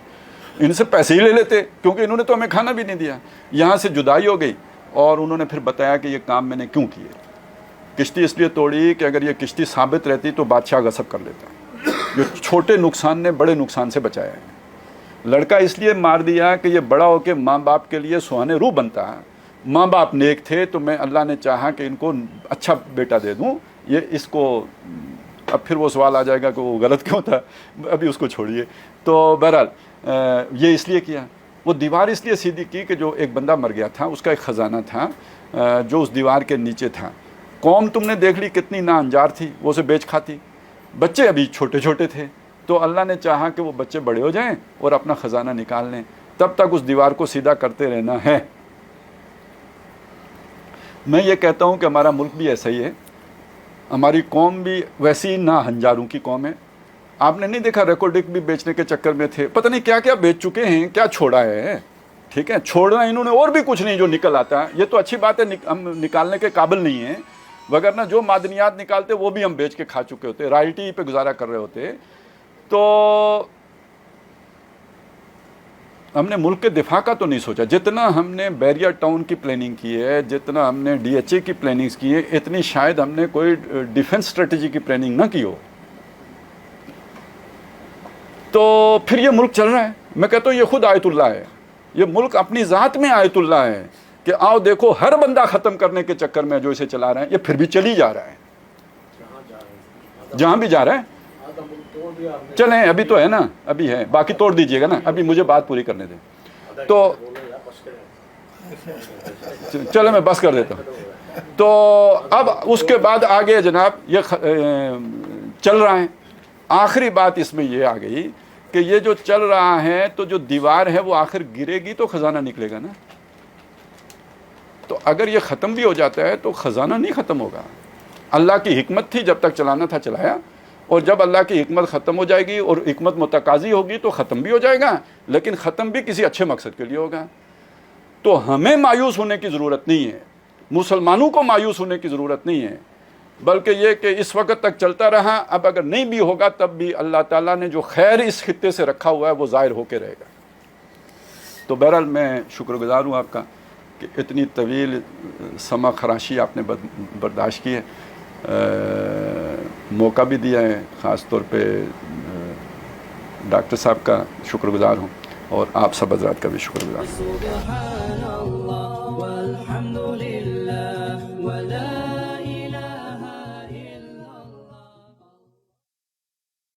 ان سے پیسے ہی لے لیتے کیونکہ انہوں نے تو ہمیں کھانا بھی نہیں دیا. یہاں سے جدائی ہو گئی اور انہوں نے پھر بتایا کہ یہ کام میں نے کیوں کیے. کشتی اس لیے توڑی کہ اگر یہ کشتی ثابت رہتی تو بادشاہ غصب کر لیتا. جو چھوٹے نقصان نے بڑے نقصان سے بچایا ہے. لڑکا اس لیے مار دیا کہ یہ بڑا ہو کے ماں باپ کے لیے سہانے روح بنتا ہے. ماں باپ نیک تھے تو میں اللہ نے چاہا کہ ان کو اچھا بیٹا دے دوں. یہ اس کو اب پھر وہ سوال آ جائے گا کہ وہ غلط کیوں تھا, ابھی اس کو چھوڑیے. تو بہرحال یہ اس لیے کیا, وہ دیوار اس لیے سیدھی کی کہ جو ایک بندہ مر گیا تھا, اس کا ایک خزانہ تھا جو اس دیوار کے نیچے تھا. قوم تم نے دیکھ لی کتنی ناانجار تھی, وہ اسے بیچ کھاتی. بچے ابھی چھوٹے چھوٹے تھے تو اللہ نے چاہا کہ وہ بچے بڑے ہو جائیں اور اپنا خزانہ نکال لیں, تب تک اس دیوار کو سیدھا کرتے رہنا ہے. میں یہ کہتا ہوں کہ ہمارا ملک بھی ایسا ہی ہے, ہماری قوم بھی ویسی نا ہنجاروں کی قوم ہے. آپ نے نہیں دیکھا ریکارڈنگ بھی بیچنے کے چکر میں تھے, پتہ نہیں کیا کیا بیچ چکے ہیں, کیا چھوڑا ہے. ٹھیک ہے, چھوڑنا انہوں نے اور بھی کچھ نہیں جو نکل آتا. یہ تو اچھی بات ہے, ہم نکالنے کے قابل نہیں ہیں, وگرنہ جو معدنیات نکالتے وہ بھی ہم بیچ کے کھا چکے ہوتے, رائلٹی پہ گزارا کر رہے ہوتے. تو ہم نے ملک کے دفاع کا تو نہیں سوچا. جتنا ہم نے بیریا ٹاؤن کی پلاننگ کی ہے, جتنا ہم نے ڈی ایچ اے کی پلاننگز کی ہے, اتنی شاید ہم نے کوئی ڈیفنس اسٹریٹجی کی پلاننگ نہ کی ہو. تو پھر یہ ملک چل رہا ہے. میں کہتا ہوں یہ خود آیت اللہ ہے, یہ ملک اپنی ذات میں آیت اللہ ہے کہ آؤ دیکھو ہر بندہ ختم کرنے کے چکر میں جو اسے چلا رہے ہیں, یہ پھر بھی چلی جا رہا ہے جہاں بھی جا رہا ہے. چلیں ابھی تو ہے نا, ابھی ہے, باقی توڑ دیجئے گا نا, ابھی مجھے بات پوری کرنے دیں. تو چلے میں بس کر دیتا ہوں. تو اب اس کے بعد آگے جناب یہ چل رہا ہے. آخری بات اس میں یہ آ گئی کہ یہ جو چل رہا ہے تو جو دیوار ہے وہ آخر گرے گی تو خزانہ نکلے گا نا. تو اگر یہ ختم بھی ہو جاتا ہے تو خزانہ نہیں ختم ہوگا. اللہ کی حکمت تھی, جب تک چلانا تھا چلایا, اور جب اللہ کی حکمت ختم ہو جائے گی اور حکمت متقاضی ہوگی تو ختم بھی ہو جائے گا, لیکن ختم بھی کسی اچھے مقصد کے لیے ہوگا. تو ہمیں مایوس ہونے کی ضرورت نہیں ہے, مسلمانوں کو مایوس ہونے کی ضرورت نہیں ہے, بلکہ یہ کہ اس وقت تک چلتا رہا, اب اگر نہیں بھی ہوگا تب بھی اللہ تعالیٰ نے جو خیر اس خطے سے رکھا ہوا ہے وہ ظاہر ہو کے رہے گا. تو بہرحال میں شکر گزار ہوں آپ کا کہ اتنی طویل سما خراشی آپ نے برداشت کی ہے, موقع بھی دیا ہے. خاص طور پہ ڈاکٹر صاحب کا شکر گزار ہوں, اور آپ سب حضرات کا بھی شکر گزار ہوں.